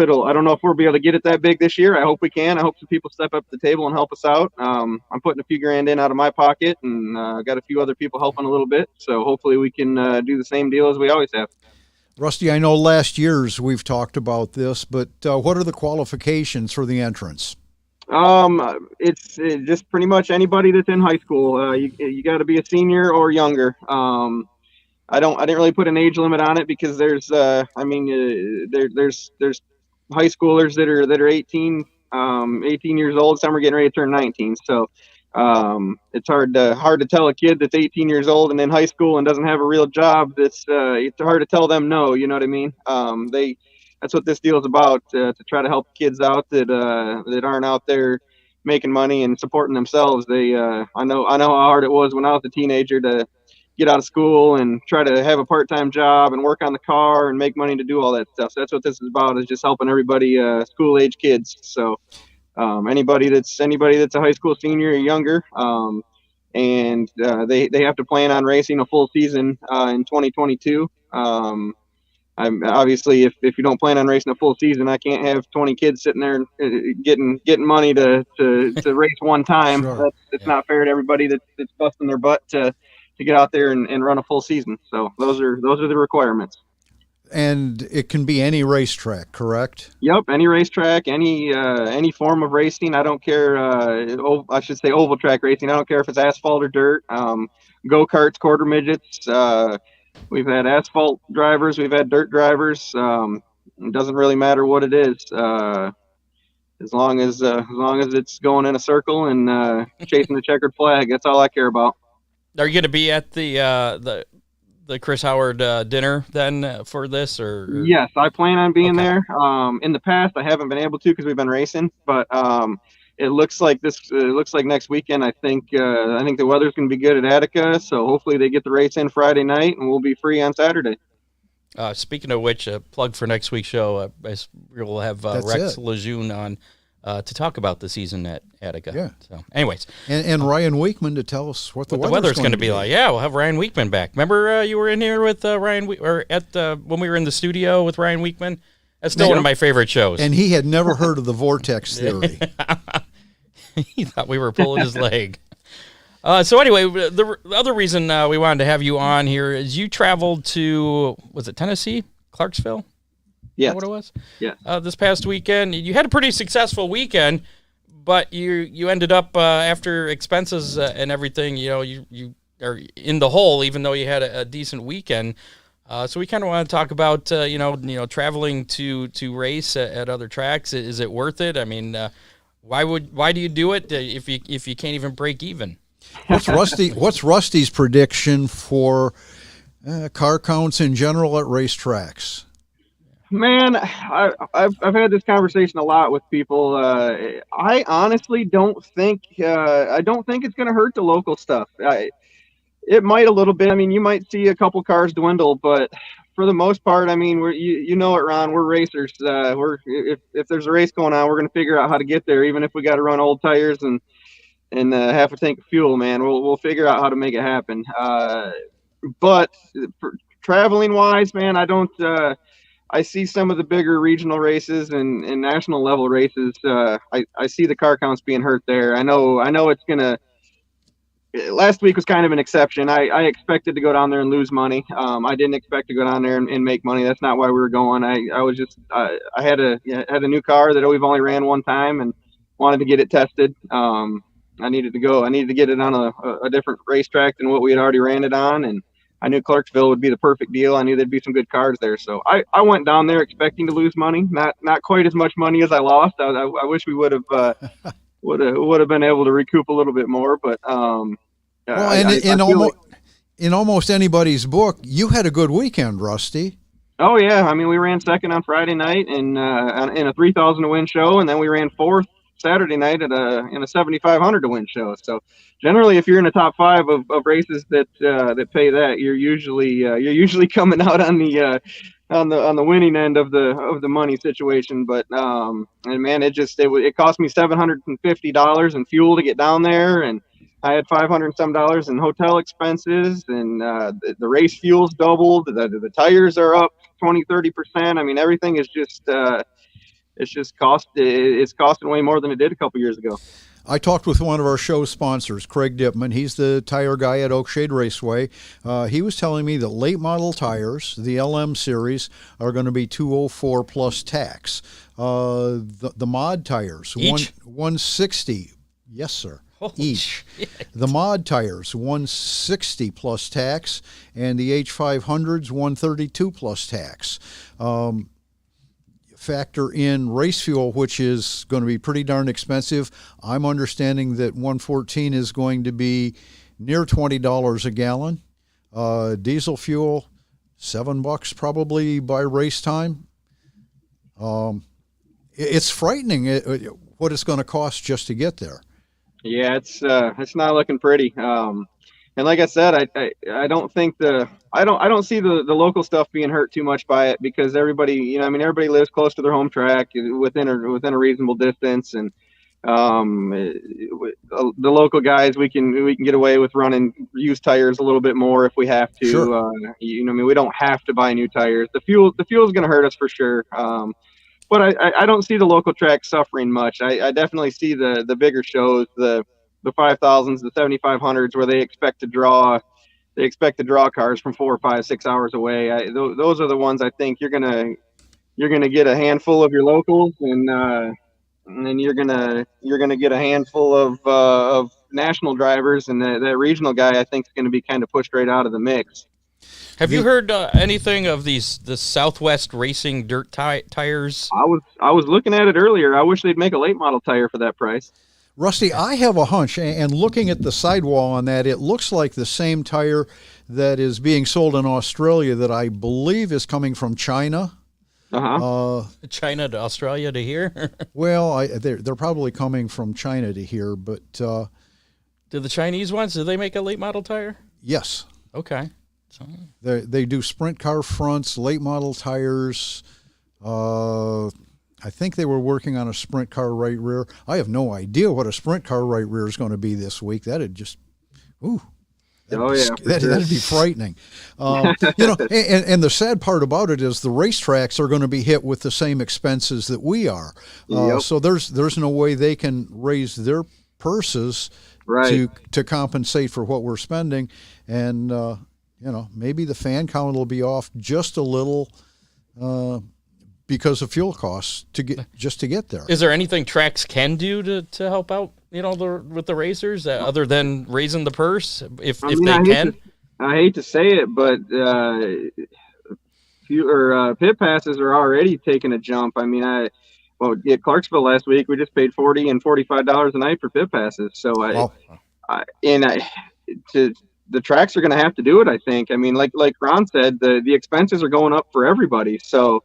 we'll be able to get it that big this year. I hope we can. I hope some people step up to the table and help us out. I'm putting a few grand in out of my pocket, and got a few other people helping a little bit. So hopefully we can do the same deal as we always have. Rusty, I know last year's we've talked about this, but what are the qualifications for the entrance? It's just pretty much anybody that's in high school. You got to be a senior or younger. I didn't really put an age limit on it because there's there's high schoolers that are 18 years old. Some are getting ready to turn 19. So it's hard to tell a kid that's 18 years old and in high school and doesn't have a real job. It's hard to tell them no. You know what I mean? That's what this deal is about, to try to help kids out that aren't out there making money and supporting themselves. I know how hard it was when I was a teenager to get out of school and try to have a part-time job and work on the car and make money to do all that stuff. So that's what this is about, is just helping everybody, school-age kids. So anybody that's a high school senior or younger, and they have to plan on racing a full season in 2022. I'm obviously, if you don't plan on racing a full season, I can't have 20 kids sitting there getting money to race one time. Sure. It's not fair to everybody that's busting their butt to get out there and run a full season. So those are the requirements. And it can be any racetrack, correct? Yep, any racetrack, any form of racing. I don't care. I should say oval track racing. I don't care if it's asphalt or dirt. Go-karts, quarter midgets. We've had asphalt drivers. We've had dirt drivers. It doesn't really matter what it is, as long as it's going in a circle and chasing the checkered flag. That's all I care about. Are you going to be at the Chris Howard dinner then for this? Or Yes, I plan on being there. In the past, I haven't been able to because we've been racing, but it looks like next weekend. I think the weather's going to be good at Attica, so hopefully they get the race in Friday night, and we'll be free on Saturday. Speaking of which, a plug for next week's show. We'll have Rex Lejeune on to talk about the season at Attica. Yeah. So, anyways, and Ryan Weekman to tell us what the weather's going to be like. Yeah, we'll have Ryan Weekman back. Remember, you were in here with Ryan, or when we were in the studio with Ryan Weekman. That's still one of my favorite shows. And he had never heard of the vortex theory. He thought we were pulling his leg. So anyway, the other reason we wanted to have you on here is you traveled to, was it Tennessee, Clarksville? Yeah. Is that what it was? Yeah. This past weekend, you had a pretty successful weekend, but you ended up after expenses and everything, you are in the hole, even though you had a decent weekend. So we kind of want to talk about traveling to race at other tracks. Is it worth it? I mean, why do you do it if you can't even break even? What's Rusty's prediction for car counts in general at racetracks? Man, I've had this conversation a lot with people. I honestly don't think it's going to hurt the local stuff. It might a little bit. I mean, you might see a couple cars dwindle, but for the most part, I mean, you know it, Ron. We're racers. If there's a race going on, we're going to figure out how to get there, even if we got to run old tires and half a tank of fuel. Man, we'll figure out how to make it happen. But for traveling wise, man, I see some of the bigger regional races and national level races. I see the car counts being hurt there. I know it's gonna. last week was kind of an exception. I expected to go down there and lose money. I didn't expect to go down there and make money. That's not why we were going. I was just I had a new car that we've only ran one time and wanted to get it tested. I needed to go. I needed to get it on a different racetrack than what we had already ran it on, and I knew Clarksville would be the perfect deal. I knew there'd be some good cars there, so I went down there expecting to lose money. Not quite as much money as I lost. I wish we would have. Would have been able to recoup a little bit more, but well, and in almost anybody's book, you had a good weekend, Rusty. Oh yeah, I mean we ran second on Friday night in a 3,000 to win show, and then we ran fourth Saturday night in a 7,500 to win show. So generally, if you're in the top five of races that pay that, you're usually coming out on the winning end of the money situation. But and man, it cost me $750 in fuel to get down there, and I had $500 and some dollars in hotel expenses, and the race fuel's doubled. The tires are up 20-30%. I mean, everything is just it's costing way more than it did a couple years ago. I talked with one of our show sponsors, Craig Dipman. He's the tire guy at Oakshade Raceway. He was telling me that late model tires, the LM series, are going to be $204 plus tax. The mod tires, Each? 160. Yes, sir. Holy each. shit. The mod tires, 160 plus tax, and the H500s, 132 plus tax. Factor in race fuel, which is going to be pretty darn expensive. I'm understanding that 114 is going to be near $20 a gallon. Diesel fuel, $7 probably by race time. It's frightening what it's going to cost just to get there. Yeah, it's not looking pretty. And like I said, I don't think I don't see the local stuff being hurt too much by it, because everybody, everybody lives close to their home track within a reasonable distance, and the local guys, we can get away with running used tires a little bit more if we have to. Sure. We don't have to buy new tires. The fuel is going to hurt us for sure. But I don't see the local track suffering much. I definitely see the bigger shows, the 5,000s, the 7,500s, where they expect to draw cars from 4 or 5, 6 hours away. Those are the ones I think you're gonna get a handful of your locals, and then you're gonna get a handful of national drivers, and that regional guy I think is going to be kind of pushed right out of the mix. Have you heard anything of the Southwest Racing dirt tires? I was looking at it earlier. I wish they'd make a late model tire for that price. Rusty, I have a hunch, and looking at the sidewall on that, it looks like the same tire that is being sold in Australia that I believe is coming from China. China to Australia to here? Well, they're probably coming from China to here, but do the Chinese ones, do they make a late model tire? yes. Okay. So They do sprint car fronts, late model tires. I think they were working on a sprint car right rear. I have no idea what a sprint car right rear is going to be this week. That'd just, that'd be frightening. And the sad part about it is the racetracks are going to be hit with the same expenses that we are. Yep. So there's no way they can raise their purses to compensate for what we're spending, and maybe the fan count will be off just a little because of fuel costs to get there. is there anything tracks can do to help out, with the racers other than raising the purse if they can? I hate to say it, but pit passes are already taking a jump. I mean, at Clarksville last week, we just paid $40 and $45 a night for pit passes. So the tracks are going to have to do it, I think. I mean, like Ron said, the expenses are going up for everybody. So,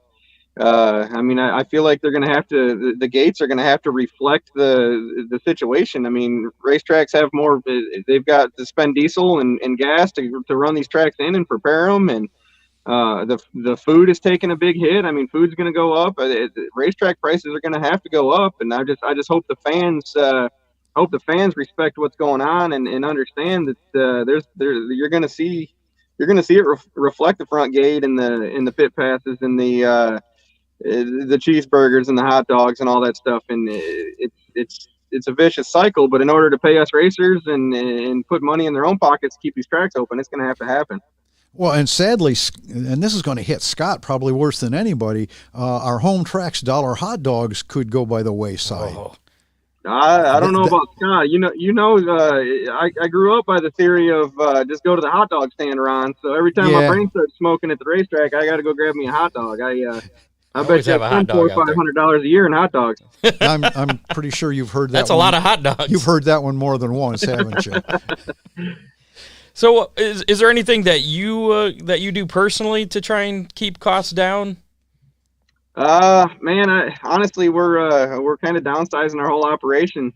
I feel like they're going to have to, the gates are going to have to reflect the situation. I mean, racetracks have more, they've got to spend diesel and gas to run these tracks in and prepare them. And the food is taking a big hit. I mean, food's going to go up. Racetrack prices are going to have to go up. And I just hope the fans respect what's going on and understand that you're going to see it reflect the front gate and the pit passes and the cheeseburgers and the hot dogs and all that stuff, and it's a vicious cycle. But in order to pay us racers and put money in their own pockets to keep these tracks open, it's going to have to happen. Well, and sadly, and this is going to hit Scott probably worse than anybody, our home tracks dollar hot dogs could go by the wayside. Oh. I don't know about Scott. I grew up by the theory of just go to the hot dog stand, Ron. So every time my brain starts smoking at the racetrack, I got to go grab me a hot dog. I bet you I spend $400 or $500 a year in hot dogs. I'm pretty sure you've heard that. That's a lot of hot dogs. You've heard that one more than once, haven't you? So, is there anything that you do personally to try and keep costs down? Man, honestly, we're kind of downsizing our whole operation.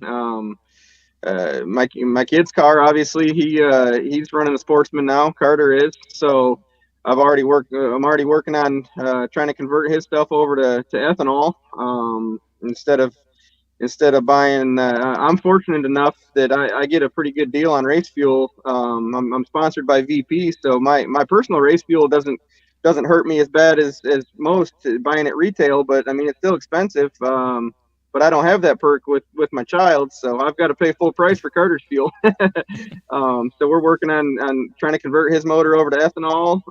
My kid's car, obviously, he's running a Sportsman now. Carter is. So I'm already working on trying to convert his stuff over to ethanol. Instead of buying, I'm fortunate enough that I get a pretty good deal on race fuel. I'm sponsored by VP, so my personal race fuel doesn't hurt me as bad as most buying it retail, but I mean, it's still expensive. But I don't have that perk with my child, so I've got to pay full price for Carter's fuel. So we're working on trying to convert his motor over to ethanol.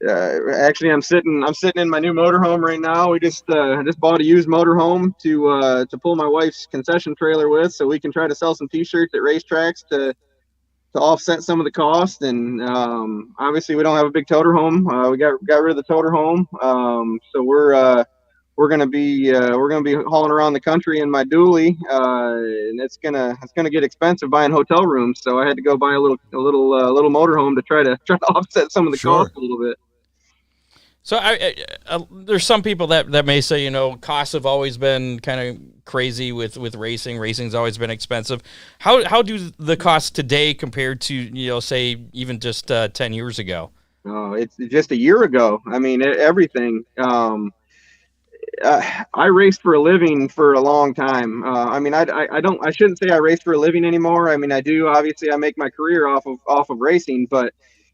Actually, I'm sitting in my new motorhome right now. We just bought a used motorhome to pull my wife's concession trailer with, so we can try to sell some T-shirts at racetracks to offset some of the cost. And obviously, we don't have a big toter home. We got rid of the toter home, so we're gonna be hauling around the country in my dually, and it's gonna get expensive buying hotel rooms. So I had to go buy a little motorhome to try to offset some of the cost a little bit. So there's some people that may say, costs have always been kind of crazy with racing. Racing's always been expensive. How do the costs today compared to, say, even just 10 years ago? Oh, it's just a year ago. I mean, everything. I raced for a living for a long time. I mean, I shouldn't say I race for a living anymore. I mean, I do. Obviously, I make my career off of racing, but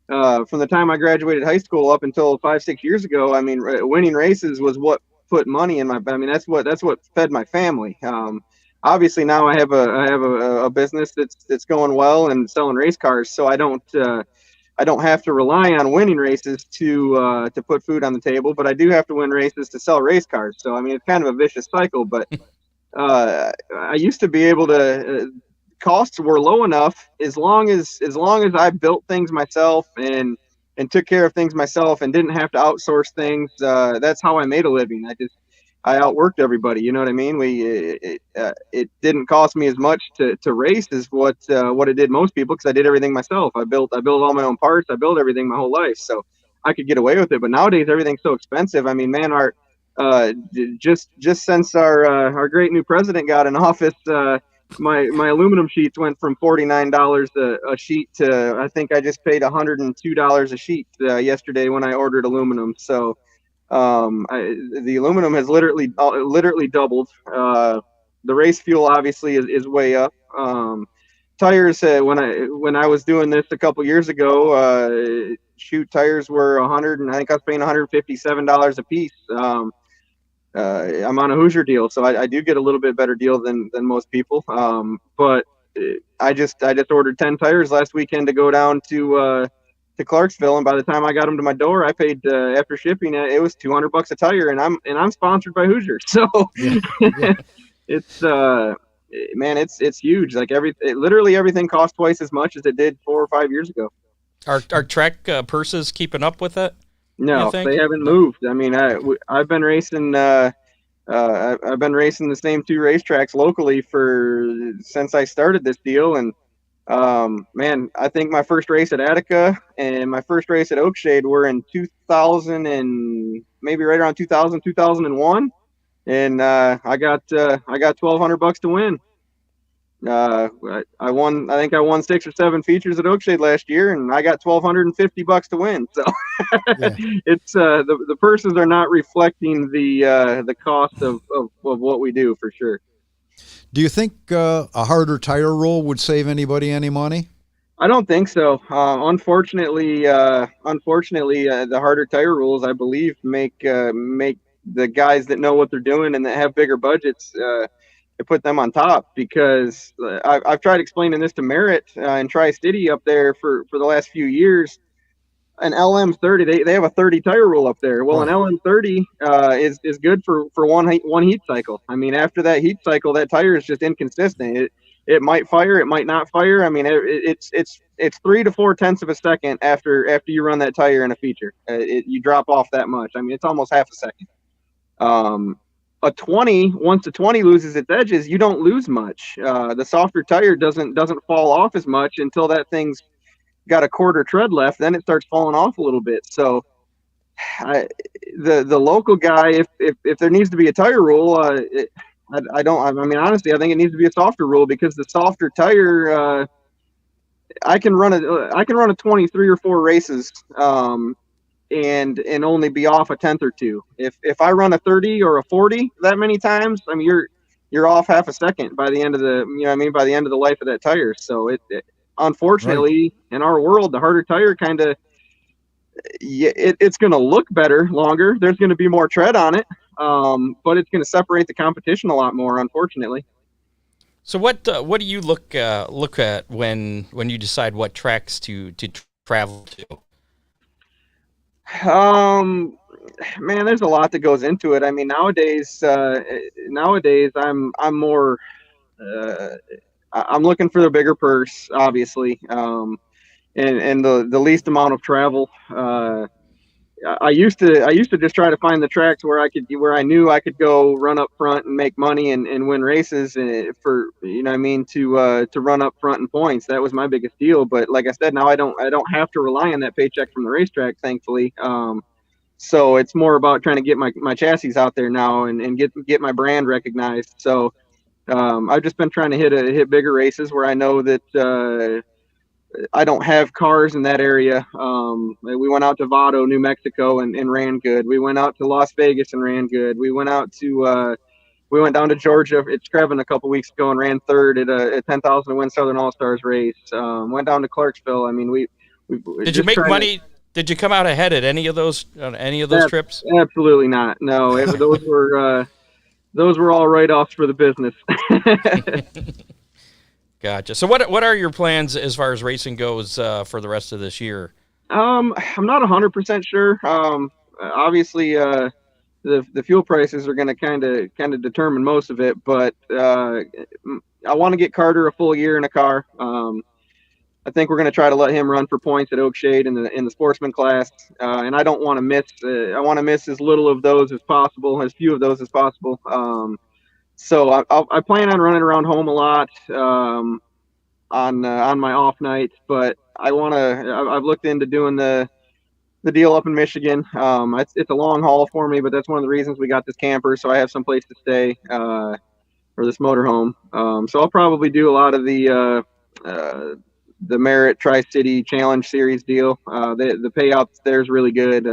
from the time I graduated high school up until 5-6 years ago, I mean, winning races was what put money in my. I mean, that's what fed my family. Obviously, now I have a business that's going well and selling race cars, so I don't have to rely on winning races to put food on the table, but I do have to win races to sell race cars. So I mean, it's kind of a vicious cycle. But I used to be able to. Costs were low enough as long as I built things myself and took care of things myself and didn't have to outsource things. That's how I made a living. I outworked everybody. You know what I mean? It didn't cost me as much to race as what it did most people, because I did everything myself. I built all my own parts. I built everything my whole life, so I could get away with it. But nowadays everything's so expensive. I mean, man, just since our great new president got in office, my aluminum sheets went from $49 a sheet to, I think I just paid $102 a sheet yesterday when I ordered aluminum. So the aluminum has literally doubled. The race fuel obviously is way up. Tires, when I was doing this a couple years ago, tires were I think I was paying $157 a piece. I'm on a Hoosier deal, so I do get a little bit better deal than most people. But I just ordered 10 tires last weekend to go down to Clarksville, and by the time I got them to my door, I paid after shipping it was $200 a tire, and I'm sponsored by Hoosier, so yeah. It's man, it's huge. Like literally everything costs twice as much as it did 4 or 5 years ago. Are track purses keeping up with it? No, they haven't moved. I mean, I've been racing. I've been racing the same 2 racetracks locally since I started this deal, and man, I think my first race at Attica and my first race at Oakshade were in 2000 and maybe right around 2000, 2001, and I got $1,200 to win. I won. I think I won 6 or 7 features at Oakshade last year, and I got $1,250 to win. So yeah. It's the purses are not reflecting the cost of what we do, for sure. Do you think a harder tire roll would save anybody any money? I don't think so. Unfortunately, the harder tire rules, I believe, make the guys that know what they're doing and that have bigger budgets put them on top, because I've tried explaining this to Merritt and Tri-City up there for the last few years. An LM30, they have a 30 tire rule up there. Well, Right. an LM30 is good for one heat cycle. I mean, after that heat cycle, that tire is just inconsistent. It might fire, it might not fire. I mean, it's 3 to 4 tenths of a second after you run that tire in a feature. You drop off that much. I mean, it's almost half a second. A 20, once the 20 loses its edges, you don't lose much. The softer tire doesn't fall off as much until that thing's got a quarter tread left. Then it starts falling off a little bit. So the local guy, if there needs to be a tire rule, I mean, honestly, I think it needs to be a softer rule, because the softer tire, I can run a 23 or 4 races, and only be off a tenth or two. If I run a 30 or a 40 that many times, I mean, you're off half a second by the end of by the end of the life of that tire. So unfortunately, in our world, the harder tire kind of, it's going to look better longer. There's going to be more tread on it, but it's going to separate the competition a lot more, unfortunately. So what do you look at when you decide what tracks to travel to? Man, there's a lot that goes into it. I mean, nowadays I'm more, I'm looking for the bigger purse, obviously, and the least amount of travel. I used to just try to find the tracks where I knew I could go run up front and make money and win races, for, to run up front in points. That was my biggest deal. But like I said, now I don't have to rely on that paycheck from the racetrack, thankfully. So it's more about trying to get my chassis out there now and get my brand recognized. So I've just been trying to hit bigger races where I know that I don't have cars in that area. We went out to Vado, New Mexico, and ran good. We went out to Las Vegas and ran good. We went down to Georgia at Screven a couple weeks ago and ran third at a 10,000 to win Southern All Stars race. Went down to Clarksville. I mean, we Did you make money? Did you come out ahead at any of those trips? Absolutely not. No, those were all write-offs for the business. Gotcha. So what are your plans as far as racing goes for the rest of this year? I'm not 100% sure. Obviously, the fuel prices are going to kind of determine most of it, but I want to get Carter a full year in a car. I think we're going to try to let him run for points at Oakshade in the sportsman class, and I don't want to miss. I want to miss as little of those as possible, as few of those as possible. So I plan on running around home a lot on my off nights, but I've looked into doing the deal up in Michigan. It's a long haul for me, but that's one of the reasons we got this camper, so I have some place to stay, or this motorhome. So I'll probably do a lot of the Merritt Tri-City Challenge Series deal. The payout there is really good.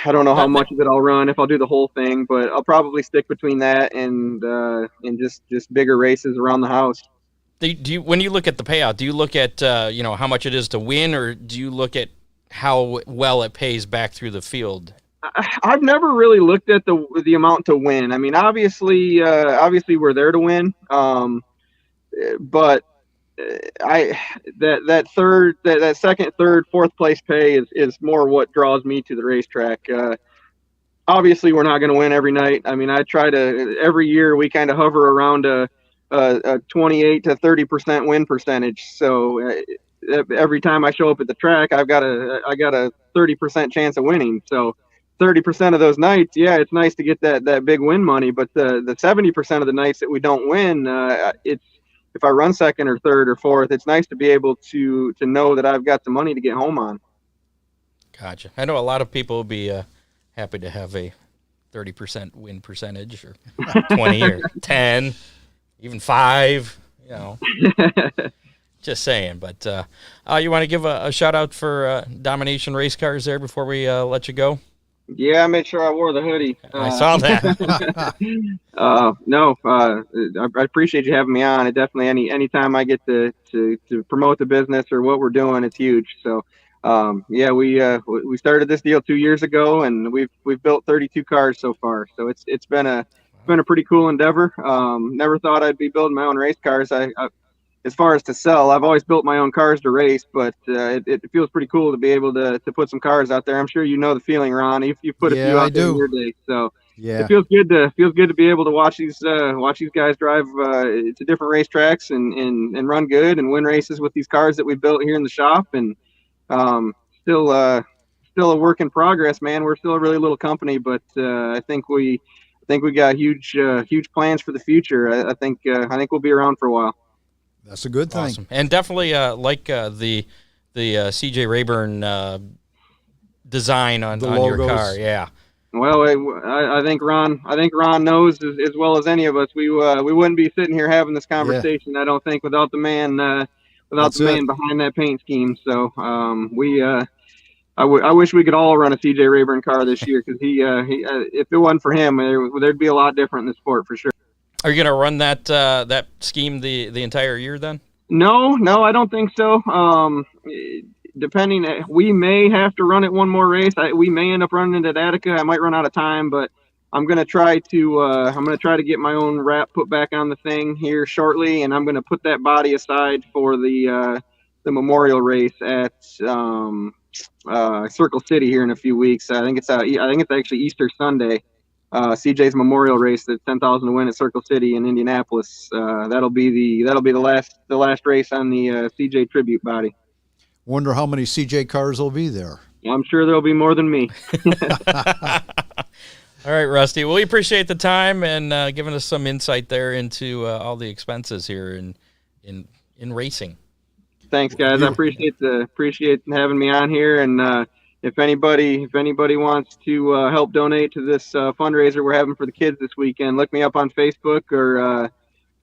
I don't know how much of it I'll run, if I'll do the whole thing, but I'll probably stick between that and just bigger races around the house. Do you, when you look at the payout, do you look at how much it is to win, or do you look at how well it pays back through the field? I've never really looked at the amount to win. I mean, obviously we're there to win, but that second, third, fourth place pay is more what draws me to the racetrack. Obviously, we're not going to win every night. I mean, every year we kind of hover around a 28 to 30% win percentage. So every time I show up at the track, I got a 30% chance of winning. So 30% of those nights, yeah, it's nice to get that big win money. But the 70% of the nights that we don't win, if I run second or third or fourth, it's nice to be able to know that I've got the money to get home on. Gotcha. I know a lot of people would be happy to have a 30% win percentage, or 20 or 10, even 5, Just saying. But you want to give a shout out for Domination Race Cars there before we let you go? Yeah, I made sure I wore the hoodie. I saw that. I appreciate you having me on. It definitely anytime I get to promote the business or what we're doing, it's huge. So, we started this deal 2 years ago, and we've built 32 cars so far. So it's been a been a pretty cool endeavor. Never thought I'd be building my own race cars. As far as to sell, I've always built my own cars to race, but it feels pretty cool to be able to put some cars out there. I'm sure you know the feeling, Ron. You put a few out there in your day, so Yeah. it feels good to be able to watch these guys drive to different racetracks and run good and win races with these cars that we built here in the shop. And still a work in progress, man. We're still a really little company, but I think we got huge plans for the future. I think we'll be around for a while. That's a good thing. Awesome. And definitely like the CJ Rayburn design on your car. Yeah. Well, I think Ron knows as well as any of us. We wouldn't be sitting here having this conversation. Yeah. I don't think without the man behind that paint scheme. So I wish we could all run a CJ Rayburn car this year, because he if it wasn't for him, there'd be a lot different in the sport for sure. Are you going to run that scheme the entire year then? No, I don't think so. Depending, we may have to run it one more race. We may end up running it at Attica. I might run out of time, but I'm going to try to get my own wrap put back on the thing here shortly, and I'm going to put that body aside for the memorial race at Circle City here in a few weeks. I think it's actually Easter Sunday. CJ's memorial race, the 10,000 to win at Circle City in Indianapolis. That'll be the last race on the CJ tribute body. Wonder how many CJ cars will be there. I'm sure there'll be more than me. All right, Rusty. Well, we appreciate the time and giving us some insight there into all the expenses here in racing. Thanks, guys. I appreciate having me on here. And if anybody wants to help donate to this fundraiser we're having for the kids this weekend, look me up on Facebook or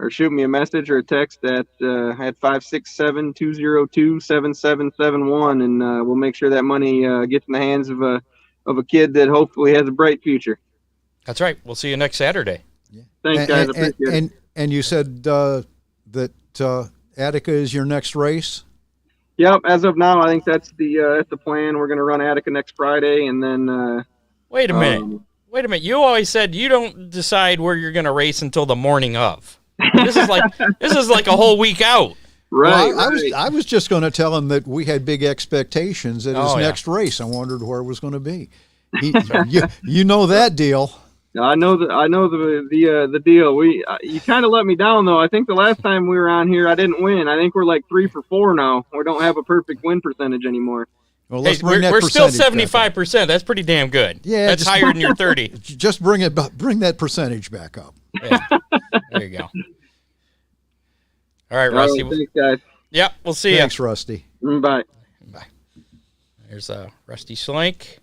shoot me a message or a text at 567-202-7771, and we'll make sure that money gets in the hands of a kid that hopefully has a bright future. That's right. We'll see you next Saturday. Yeah. Thanks, guys. Appreciate it. And you said that Attica is your next race? Yep. As of now, I think that's the plan. We're going to run Attica next Friday, and then. Wait a minute. You always said you don't decide where you're going to race until the morning of. This is like a whole week out. Right. Well, I was just going to tell him that we had big expectations at his next race. I wondered where it was going to be. You know that deal. I know the deal. You kind of let me down though. I think the last time we were on here, I didn't win. I think we're like 3 for 4 now. We don't have a perfect win percentage anymore. Well, we're still 75%. That's pretty damn good. Yeah, that's higher than your 30. Just bring that percentage back up. Yeah. There you go. All right, Rusty. All right, thanks, guys. Yep, we'll see you. Thanks, Rusty. Bye. There's Rusty Schlenk,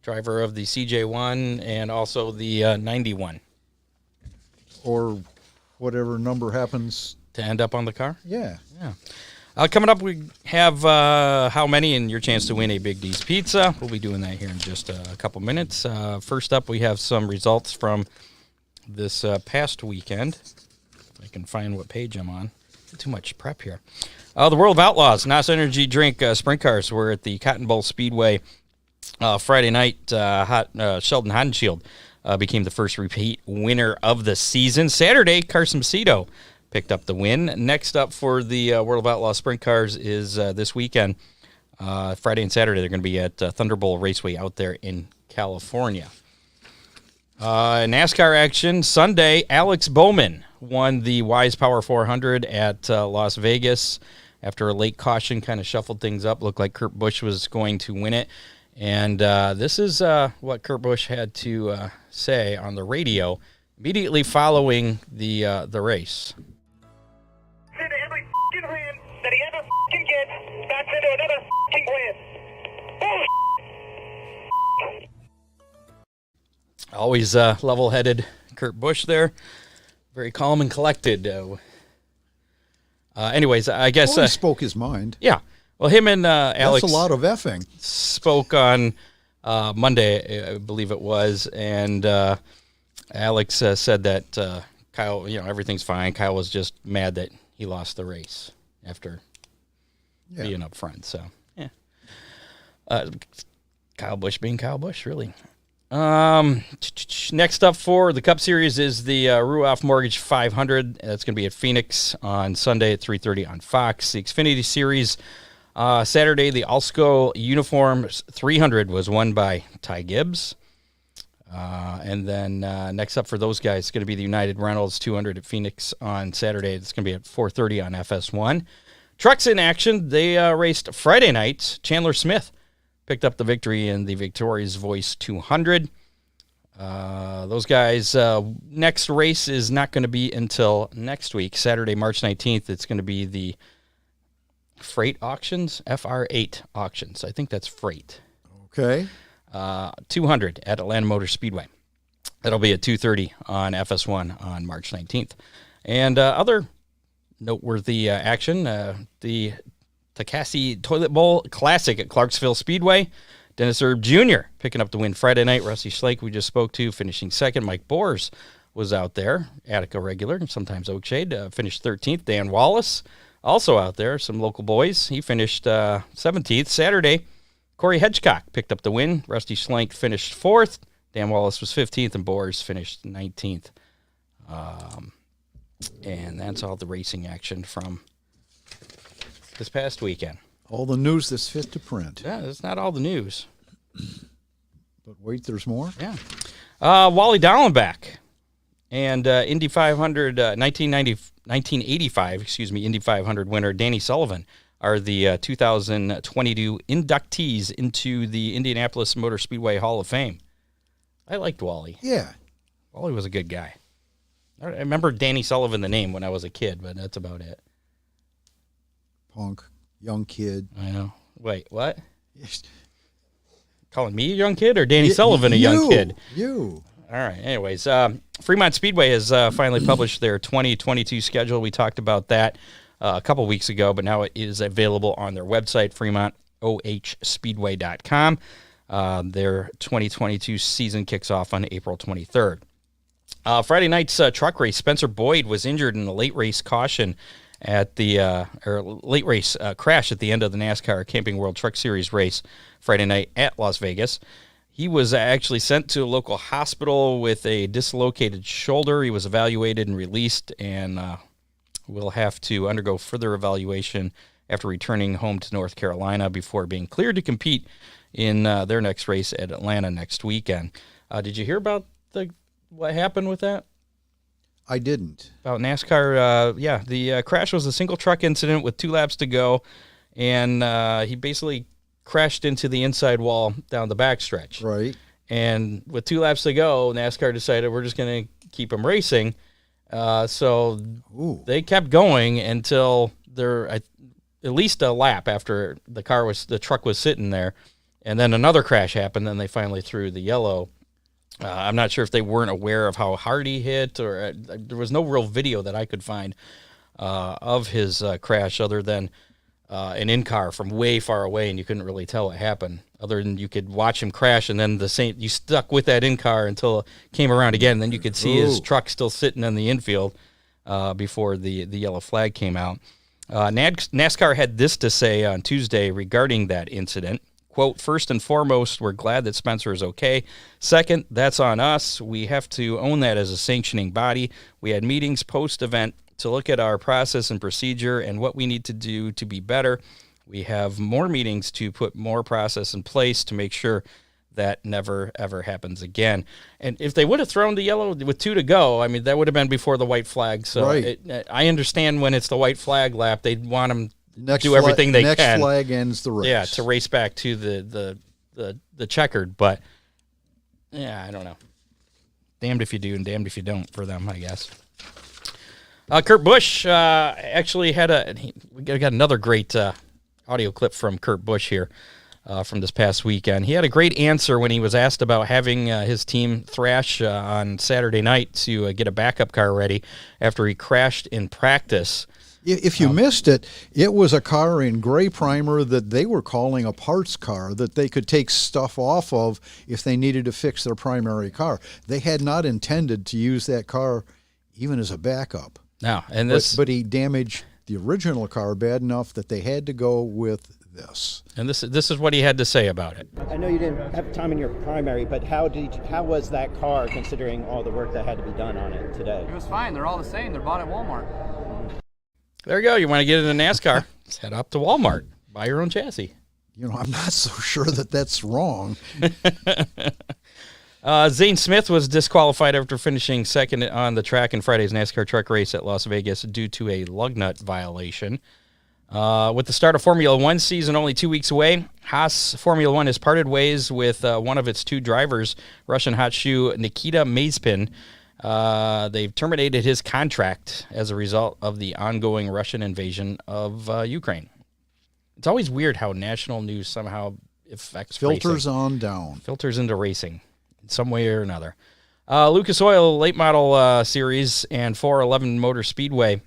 driver of the CJ1 and also the 91. Or whatever number happens to end up on the car? Yeah. Coming up, we have How Many and your chance to win a Big D's Pizza. We'll be doing that here in just a couple minutes. First up, we have some results from this past weekend. If I can find what page I'm on. Too much prep here. The World of Outlaws, NOS Energy Drink Sprint Cars were at the Cotton Bowl Speedway Friday night. Sheldon Hodenshield became the first repeat winner of the season. Saturday, Carson Macedo picked up the win. Next up for the World of Outlaws Sprint Cars is this weekend. Friday and Saturday, they're going to be at Thunderbolt Raceway out there in California. NASCAR action Sunday, Alex Bowman won the Wise Power 400 at Las Vegas after a late caution kind of shuffled things up. Looked like Kurt Busch was going to win it. And this is what Kurt Busch had to say on the radio immediately following the race. Into every f***ing win that he ever f***ing gets, that's into another f***ing win. Always level-headed Kurt Busch there. Very calm and collected. Anyways, I guess... he spoke his mind. Yeah. Well, him and Alex... That's a lot of effing. ...spoke on Monday, I believe it was, and Alex said that Kyle, everything's fine. Kyle was just mad that he lost the race after being up front. So, yeah. Kyle Busch being Kyle Busch, really. Next up for the Cup Series is the Ruoff Mortgage 500. That's going to be at Phoenix on Sunday at 3:30 on Fox. The Xfinity Series Saturday, the Alsco Uniforms 300 was won by Ty Gibbs. And then next up for those guys is going to be the United Reynolds 200 at Phoenix on Saturday. It's going to be at 4:30 on FS1. Trucks in action. They raced Friday night. Chandler Smith picked up the victory in the Victoria's Voice 200. Those guys, next race is not going to be until next week, Saturday, March 19th. It's going to be the Freight Auctions, FR8 Auctions. I think that's Freight. Okay. 200 at Atlanta Motor Speedway. That'll be at 2:30 on FS1 on March 19th. And other noteworthy action, the Takasi Toilet Bowl Classic at Clarksville Speedway. Dennis Erb Jr. picking up the win Friday night. Rusty Schlake, we just spoke to, finishing second. Mike Boers was out there. Attica regular, sometimes Oakshade, finished 13th. Dan Wallace also out there. Some local boys. He finished 17th. Saturday, Corey Hedgecock picked up the win. Rusty Schlenk finished 4th. Dan Wallace was 15th, and Boers finished 19th. And that's all the racing action from this past weekend. All the news that's fit to print. Yeah, that's not all the news. But wait, there's more? Yeah. Wally Dallenbach and Indy 500, 1985, Indy 500 winner Danny Sullivan are the 2022 inductees into the Indianapolis Motor Speedway Hall of Fame. I liked Wally. Yeah. Wally was a good guy. I remember Danny Sullivan, the name, when I was a kid, but that's about it. Punk, young kid. I know. Wait, what? Calling me a young kid or Danny Sullivan a young kid? You. All right. Anyways, Fremont Speedway has finally published their 2022 schedule. We talked about that a couple weeks ago, but now it is available on their website, FremontOHSpeedway.com. Their 2022 season kicks off on April 23rd. Friday night's truck race, Spencer Boyd was injured in a late race caution at the late race crash at the end of the NASCAR Camping World Truck Series race Friday night at Las Vegas. He was actually sent to a local hospital with a dislocated shoulder. He was evaluated and released, and will have to undergo further evaluation after returning home to North Carolina before being cleared to compete in their next race at Atlanta next weekend. Did you hear about what happened with that? I didn't. About NASCAR, the crash was a single truck incident with 2 laps to go, and he basically crashed into the inside wall down the backstretch. Right. And with 2 laps to go, NASCAR decided we're just going to keep him racing. So they kept going until at least a lap after the truck was sitting there, and then another crash happened. Then they finally threw the yellow. I'm not sure if they weren't aware of how hard he hit, or there was no real video that I could find of his crash other than an in-car from way far away, and you couldn't really tell what happened. Other than you could watch him crash, and then you stuck with that in-car until it came around again. And then you could see his truck still sitting in the infield before the yellow flag came out. NASCAR had this to say on Tuesday regarding that incident. Quote, "First and foremost, we're glad that Spencer is okay. Second, that's on us. We have to own that as a sanctioning body. We had meetings post-event to look at our process and procedure and what we need to do to be better. We have more meetings to put more process in place to make sure that never, ever happens again." And if they would have thrown the yellow with 2 to go, I mean, that would have been before the white flag. So right. I understand when it's the white flag lap, they'd want them do everything they can. Next flag ends the race. Yeah, to race back to the checkered. But, yeah, I don't know. Damned if you do and damned if you don't for them, I guess. Kurt Busch actually we got another great audio clip from Kurt Busch here from this past weekend. He had a great answer when he was asked about having his team thrash on Saturday night to get a backup car ready after he crashed in practice. If you missed it, it was a car in gray primer that they were calling a parts car that they could take stuff off of if they needed to fix their primary car. They had not intended to use that car even as a backup. No, and but he damaged the original car bad enough that they had to go with this. And this is what he had to say about it. I know you didn't have time in your primary, but how was that car considering all the work that had to be done on it today? It was fine. They're all the same. They're bought at Walmart. There you go. You want to get into NASCAR? Let's head up to Walmart. Buy your own chassis. I'm not so sure that that's wrong. Zane Smith was disqualified after finishing second on the track in Friday's NASCAR truck race at Las Vegas due to a lug nut violation. With the start of Formula One season only 2 weeks away, Haas Formula One has parted ways with one of its two drivers, Russian hot shoe Nikita Mazepin. They've terminated his contract as a result of the ongoing Russian invasion of Ukraine. It's always weird how national news somehow affects Filters racing. on down. Filters into racing in some way or another. Lucas Oil Late Model Series and 411 Motor Speedway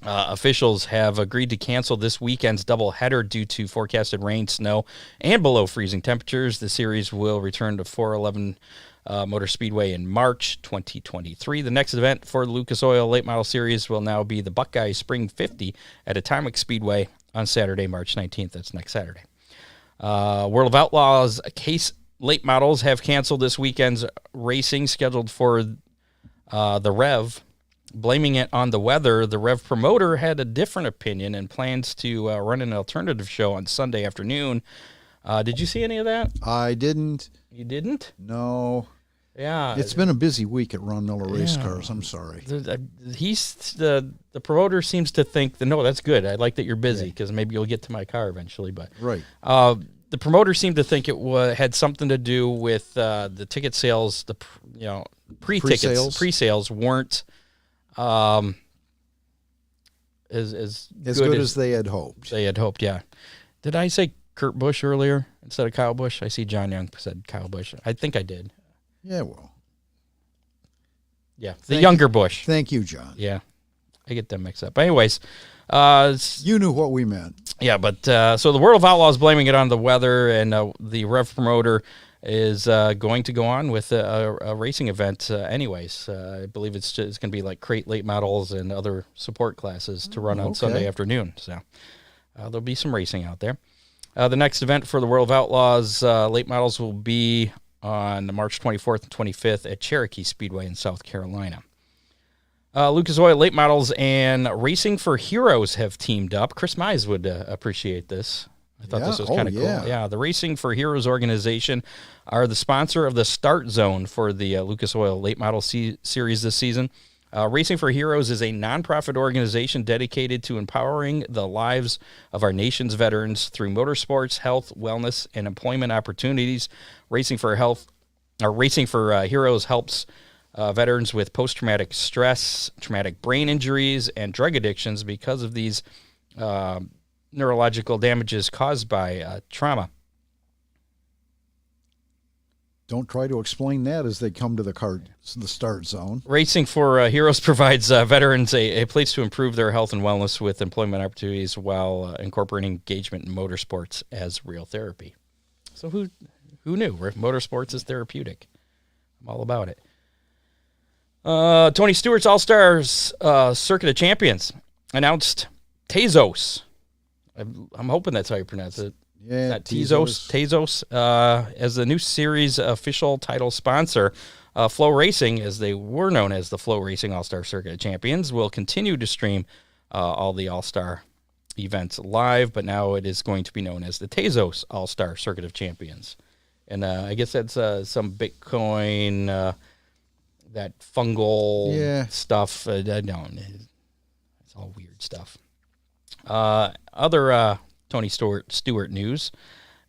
officials have agreed to cancel this weekend's doubleheader due to forecasted rain, snow, and below freezing temperatures. The series will return to 411 Motor Speedway in March 2023. The next event for the Lucas Oil Late Model Series will now be the Buckeye Spring 50 at Atomic Speedway on Saturday, March 19th. That's next Saturday. World of Outlaws Case Late Models have canceled this weekend's racing scheduled for the Rev. Blaming it on the weather, the Rev promoter had a different opinion and plans to run an alternative show on Sunday afternoon. Did you see any of that? I didn't. You didn't? No. Yeah. It's been a busy week at Ron Miller Race Cars. I'm sorry. The promoter seems to think that, no, that's good. I like that you're busy because maybe you'll get to my car eventually. But right. The promoter seemed to think it had something to do with the ticket sales. Pre-sales weren't as good as they had hoped. They had hoped, yeah. Did I say Kurt Busch earlier instead of Kyle Busch? I see John Young said Kyle Busch. I think I did. Yeah, well. Yeah, the younger Busch. Thank you, John. Yeah, I get them mixed up. But anyways. You knew what we meant. Yeah, but so the World of Outlaws blaming it on the weather, and the Rev promoter is going to go on with a racing event anyways. I believe it's going to be like crate late models and other support classes to run on Sunday afternoon. So there'll be some racing out there. The next event for the World of Outlaws late models will be on March 24th and 25th at Cherokee Speedway in South Carolina. Lucas Oil Late Models and Racing for Heroes have teamed up. Chris Mize would appreciate this. I thought this was kind of cool. Yeah, the Racing for Heroes organization are the sponsor of the Start Zone for the Lucas Oil Late Model Series this season. Racing for Heroes is a nonprofit organization dedicated to empowering the lives of our nation's veterans through motorsports, health, wellness, and employment opportunities. Racing for Heroes helps veterans with post-traumatic stress, traumatic brain injuries, and drug addictions because of these neurological damages caused by trauma. Don't try to explain that as they come to the Start Zone. Racing for Heroes provides veterans a place to improve their health and wellness with employment opportunities while incorporating engagement in motorsports as real therapy. So who knew? Motorsports is therapeutic. I'm all about it. Tony Stewart's All-Stars Circuit of Champions announced Tezos. I'm hoping that's how you pronounce it. Yeah, not Tezos. As the new series official title sponsor, Flow Racing, as they were known as the Flow Racing All-Star Circuit of Champions, will continue to stream all the All-Star events live, but now it is going to be known as the Tezos All-Star Circuit of Champions. And I guess that's some Bitcoin, that fungal stuff. No, it's all weird stuff. Other Tony Stewart news.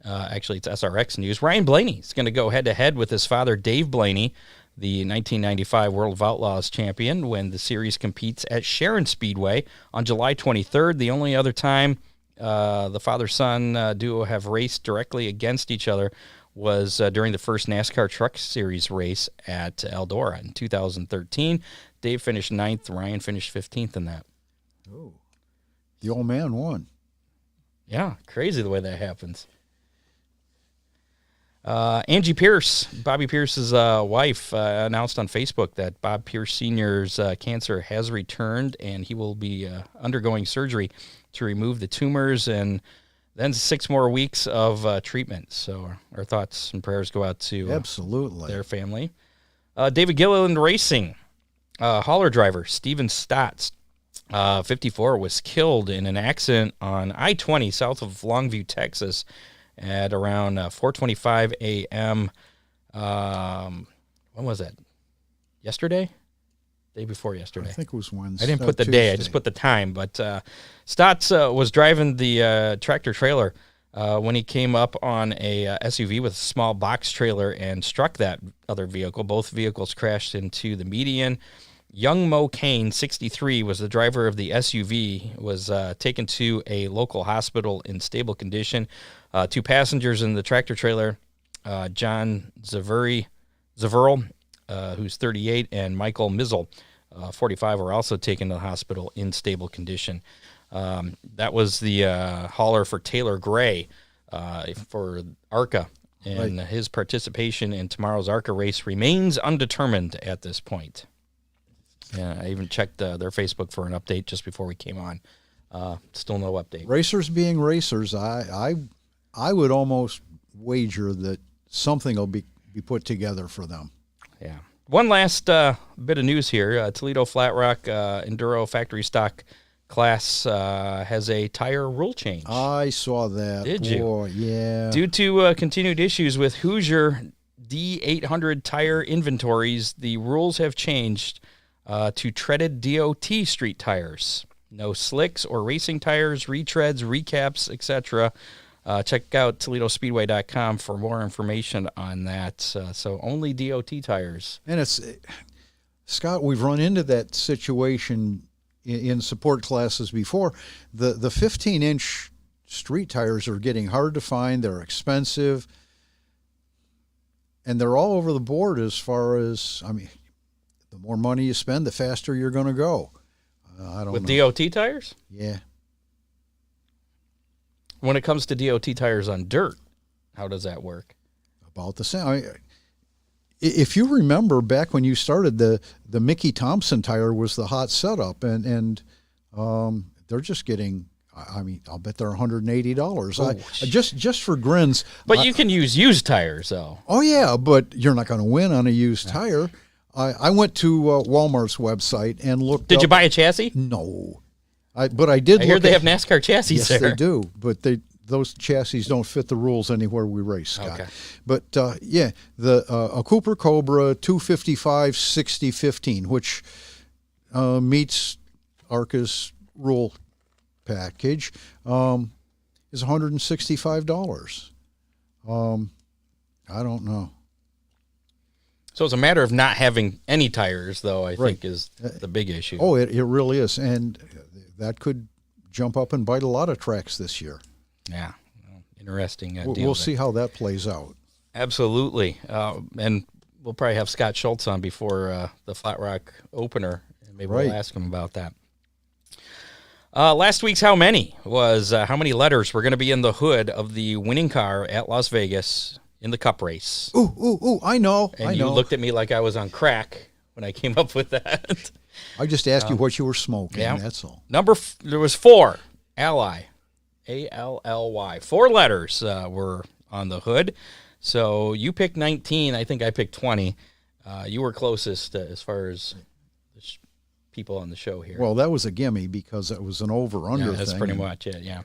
Actually, it's SRX news. Ryan Blaney is going to go head-to-head with his father, Dave Blaney, the 1995 World of Outlaws champion, when the series competes at Sharon Speedway on July 23rd. The only other time the father-son duo have raced directly against each other was during the first NASCAR Truck Series race at Eldora in 2013. Dave finished 9th. Ryan finished 15th in that. Oh, the old man won. Yeah, crazy the way that happens. Angie Pierce, Bobby Pierce's wife, announced on Facebook that Bob Pierce Sr.'s cancer has returned, and he will be undergoing surgery to remove the tumors. And then 6 more weeks of treatment. So our thoughts and prayers go out to Absolutely. their family. David Gilliland Racing, hauler driver Steven Stotts, 54, was killed in an accident on I-20 south of Longview, Texas, at around 4:25 a.m. When was that? Yesterday? Day before yesterday. I think it was Wednesday. I didn't put the day. I just put the time. But Stotts was driving the tractor trailer when he came up on a SUV with a small box trailer and struck that other vehicle. Both vehicles crashed into the median. Young Mo Kane, 63, was the driver of the SUV, was taken to a local hospital in stable condition. 2 passengers in the tractor trailer, John Zaverl, who's 38, and Michael Mizzle, 45, were also taken to the hospital in stable condition. That was the hauler for Taylor Gray for ARCA, and his participation in tomorrow's ARCA race remains undetermined at this point. Yeah, I even checked their Facebook for an update just before we came on. Still no update. Racers being racers, I would almost wager that something will be put together for them. Yeah. One last bit of news here. Toledo Flat Rock Enduro factory stock class has a tire rule change. I saw that. Did you? Yeah. Due to continued issues with Hoosier D800 tire inventories, the rules have changed to treaded DOT street tires. No slicks or racing tires, retreads, recaps, etc. Check out ToledoSpeedway.com for more information on that. So only DOT tires. And it's, Scott, we've run into that situation in support classes before. The 15-inch street tires are getting hard to find. They're expensive. And they're all over the board as far as, I mean, the more money you spend, the faster you're going to go. I don't know. With DOT tires? Yeah. When it comes to DOT tires on dirt, how does that work? About the same. I mean, if you remember back when you started, the Mickey Thompson tire was the hot setup, and they're just getting, I mean, I'll bet they're $180. Just for grins. But you can use used tires, though. Oh, yeah, but you're not going to win on a used tire. I went to Walmart's website and looked. Did you buy a chassis? No. But I did. I hear they have NASCAR chassis yes, there. They do, but those chassis don't fit the rules anywhere we race, Scott. Okay. But yeah, a Cooper Cobra 255 6015, which meets ARCA's rule package, is $165. I don't know. So it's a matter of not having any tires, though, I think is the big issue. Oh, it really is. And that could jump up and bite a lot of tracks this year. Yeah. Interesting. We'll see how that plays out. Absolutely. And we'll probably have Scott Schultz on before the Flat Rock opener. And maybe we'll ask him about that. Last week's How Many was how many letters were going to be in the hood of the winning car at Las Vegas in the Cup race. Ooh, I know. And you looked at me like I was on crack when I came up with that. I just asked you what you were smoking, that's all. There was 4, Ally, A-L-L-Y. 4 letters were on the hood. So you picked 19. I think I picked 20. You were closest as far as people on the show here. Well, that was a gimme because it was an over-under thing. That's pretty much it, yeah.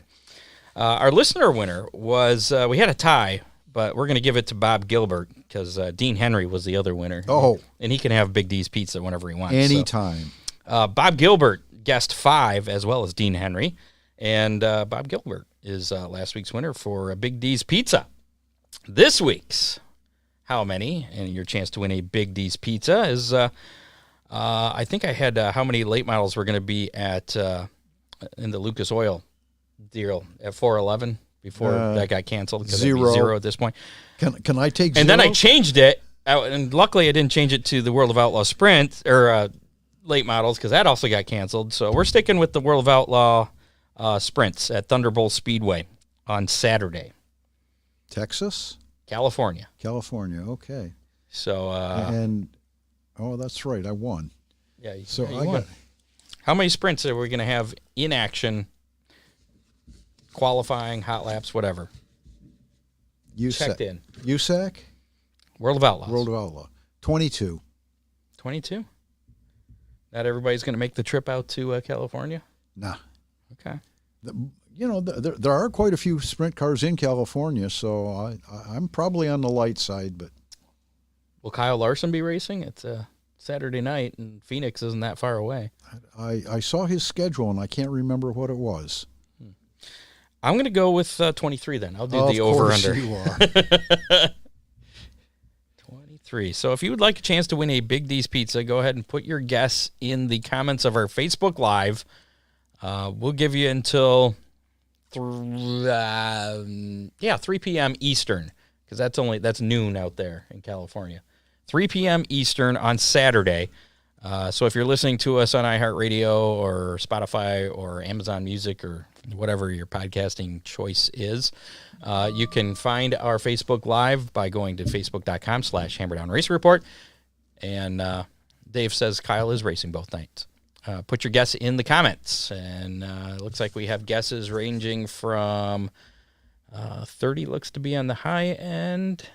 Our listener winner was, we had a tie, but we're going to give it to Bob Gilbert because Dean Henry was the other winner. Oh. And he can have Big D's Pizza whenever he wants. Anytime. So, Bob Gilbert guessed 5 as well as Dean Henry. And Bob Gilbert is last week's winner for Big D's Pizza. This week's How Many, and your chance to win a Big D's Pizza is, I think I had how many late models were going to be at in the Lucas Oil deal at 411. Before that got canceled because it'd be 0 at this point. Can I take 0? And then I changed it, and luckily I didn't change it to the World of Outlaw Sprint or late models because that also got canceled. So we're sticking with the World of Outlaw Sprints at Thunderbolt Speedway on Saturday. Texas? California, okay. So that's right, I won. Yeah, so I won. How many sprints are we going to have in action? qualifying, hot laps, whatever. Checked in. USAC? World of Outlaws. World of Outlaw. 22. 22? Not everybody's going to make the trip out to California? Nah. Okay. There are quite a few sprint cars in California, so I'm probably on the light side. But will Kyle Larson be racing? It's a Saturday night, and Phoenix isn't that far away. I saw his schedule, and I can't remember what it was. I'm going to go with 23 then. I'll do the over-under. Of course you are. 23. So if you would like a chance to win a Big D's Pizza, go ahead and put your guess in the comments of our Facebook Live. We'll give you until 3 p.m. Eastern, because that's noon out there in California. 3 p.m. Eastern on Saturday. So if you're listening to us on iHeartRadio or Spotify or Amazon Music or whatever your podcasting choice is, you can find our Facebook Live by going to facebook.com/Hammerdown Race Report. And Dave says Kyle is racing both nights. Put your guess in the comments. And it looks like we have guesses ranging from 30 looks to be on the high end,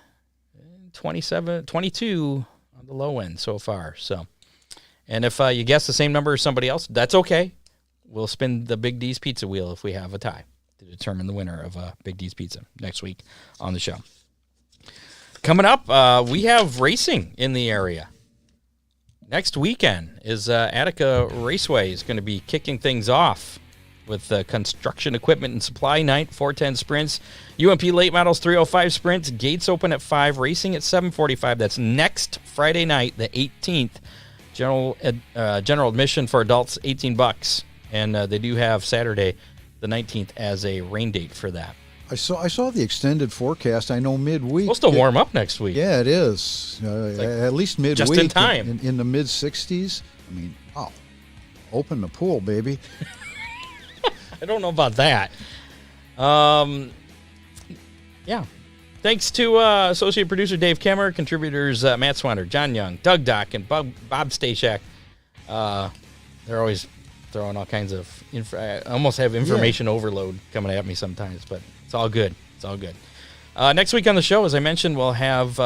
22 on the low end so far. So, and if you guess the same number as somebody else, that's okay. We'll spin the Big D's Pizza wheel if we have a tie to determine the winner of Big D's Pizza next week on the show. Coming up, we have racing in the area. Next weekend is Attica Raceway is going to be kicking things off with construction equipment and supply night, 410 sprints, UMP late models 305 sprints, gates open at 5, racing at 7:45. That's next Friday night, the 18th. General admission for adults, $18. And they do have Saturday, the 19th, as a rain date for that. I saw the extended forecast. I know midweek. Supposed to warm up next week. Yeah, it is. At least midweek. Just in time. In the mid-60s. I mean, wow. Open the pool, baby. I don't know about that. Yeah. Thanks to associate producer Dave Kemmer, contributors Matt Swander, John Young, Doug Dock, and Bob Stashak. They're always throwing all kinds of I almost have information overload coming at me sometimes, but it's all good. It's all good. Next week on the show, as I mentioned, we'll have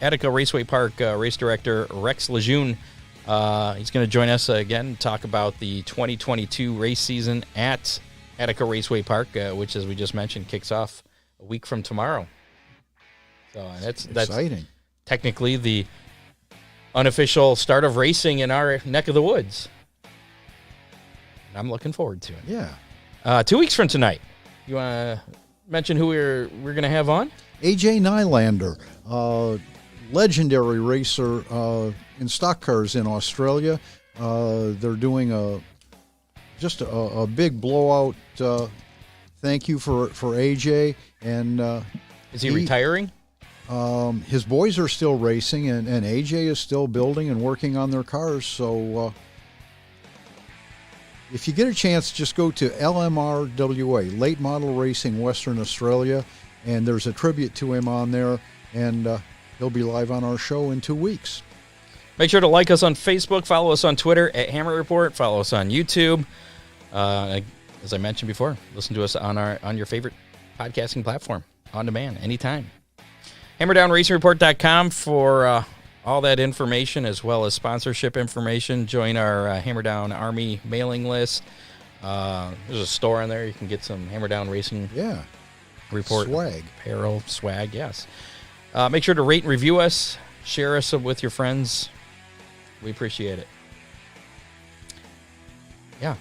Attica Raceway Park race director Rex Lejeune. He's going to join us again to talk about the 2022 race season at Attica Raceway Park, which, as we just mentioned, kicks off a week from tomorrow. So that's exciting. Technically the unofficial start of racing in our neck of the woods. I'm looking forward to it. Yeah. 2 weeks from tonight, you want to mention who we're going to have on? AJ Nylander, legendary racer in stock cars in Australia. They're doing a big blowout thank you for AJ. And is he retiring? His boys are still racing, and AJ is still building and working on their cars. So if you get a chance, just go to LMRWA, Late Model Racing Western Australia, and there's a tribute to him on there, and he'll be live on our show in 2 weeks. Make sure to like us on Facebook, follow us on Twitter at Hammer Report, follow us on YouTube. As I mentioned before, listen to us on your favorite podcasting platform, on demand, anytime. HammerdownRacingReport.com for all that information, as well as sponsorship information. Join our Hammerdown Army mailing list. There's a store on there. You can get some Hammerdown Racing Report swag. Apparel, swag, yes. Make sure to rate and review us. Share us with your friends. We appreciate it. Yeah.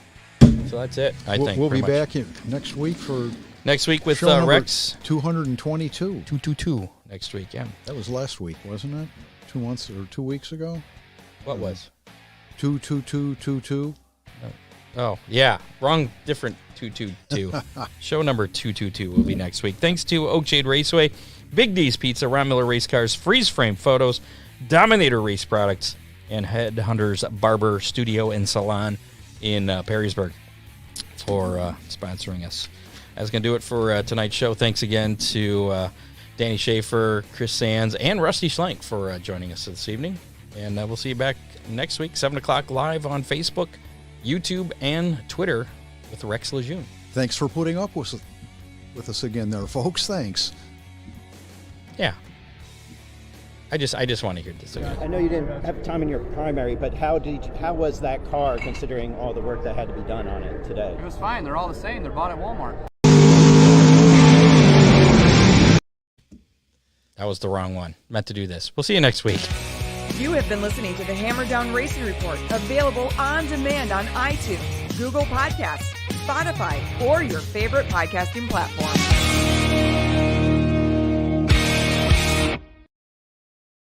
So that's it, I think. We'll be back next week for... Next week with Rex. 222. 222 next week, yeah. That was last week, wasn't it? 2 months or 2 weeks ago? What was? 22222. Oh, yeah. Wrong, different 222. Show number 222 will be next week. Thanks to Oakshade Raceway, Big D's Pizza, Ron Miller Race Cars, Freeze Frame Photos, Dominator Race Products, and Headhunters Barber Studio and Salon in Perrysburg for sponsoring us. That's going to do it for tonight's show. Thanks again to Danny Shaffer, Chris Sands, and Rusty Schlenk for joining us this evening. And we'll see you back next week, 7 o'clock live on Facebook, YouTube, and Twitter with Rex Lejeune. thanks for putting up with us again there, folks. Thanks. Yeah. I just want to hear this again. I know you didn't have time in your primary, but how was that car considering all the work that had to be done on it today? It was fine. They're all the same. They're bought at Walmart. That was the wrong one. Meant to do this. We'll see you next week. You have been listening to the Hammer Down Racing Report, available on demand on iTunes, Google Podcasts, Spotify, or your favorite podcasting platform.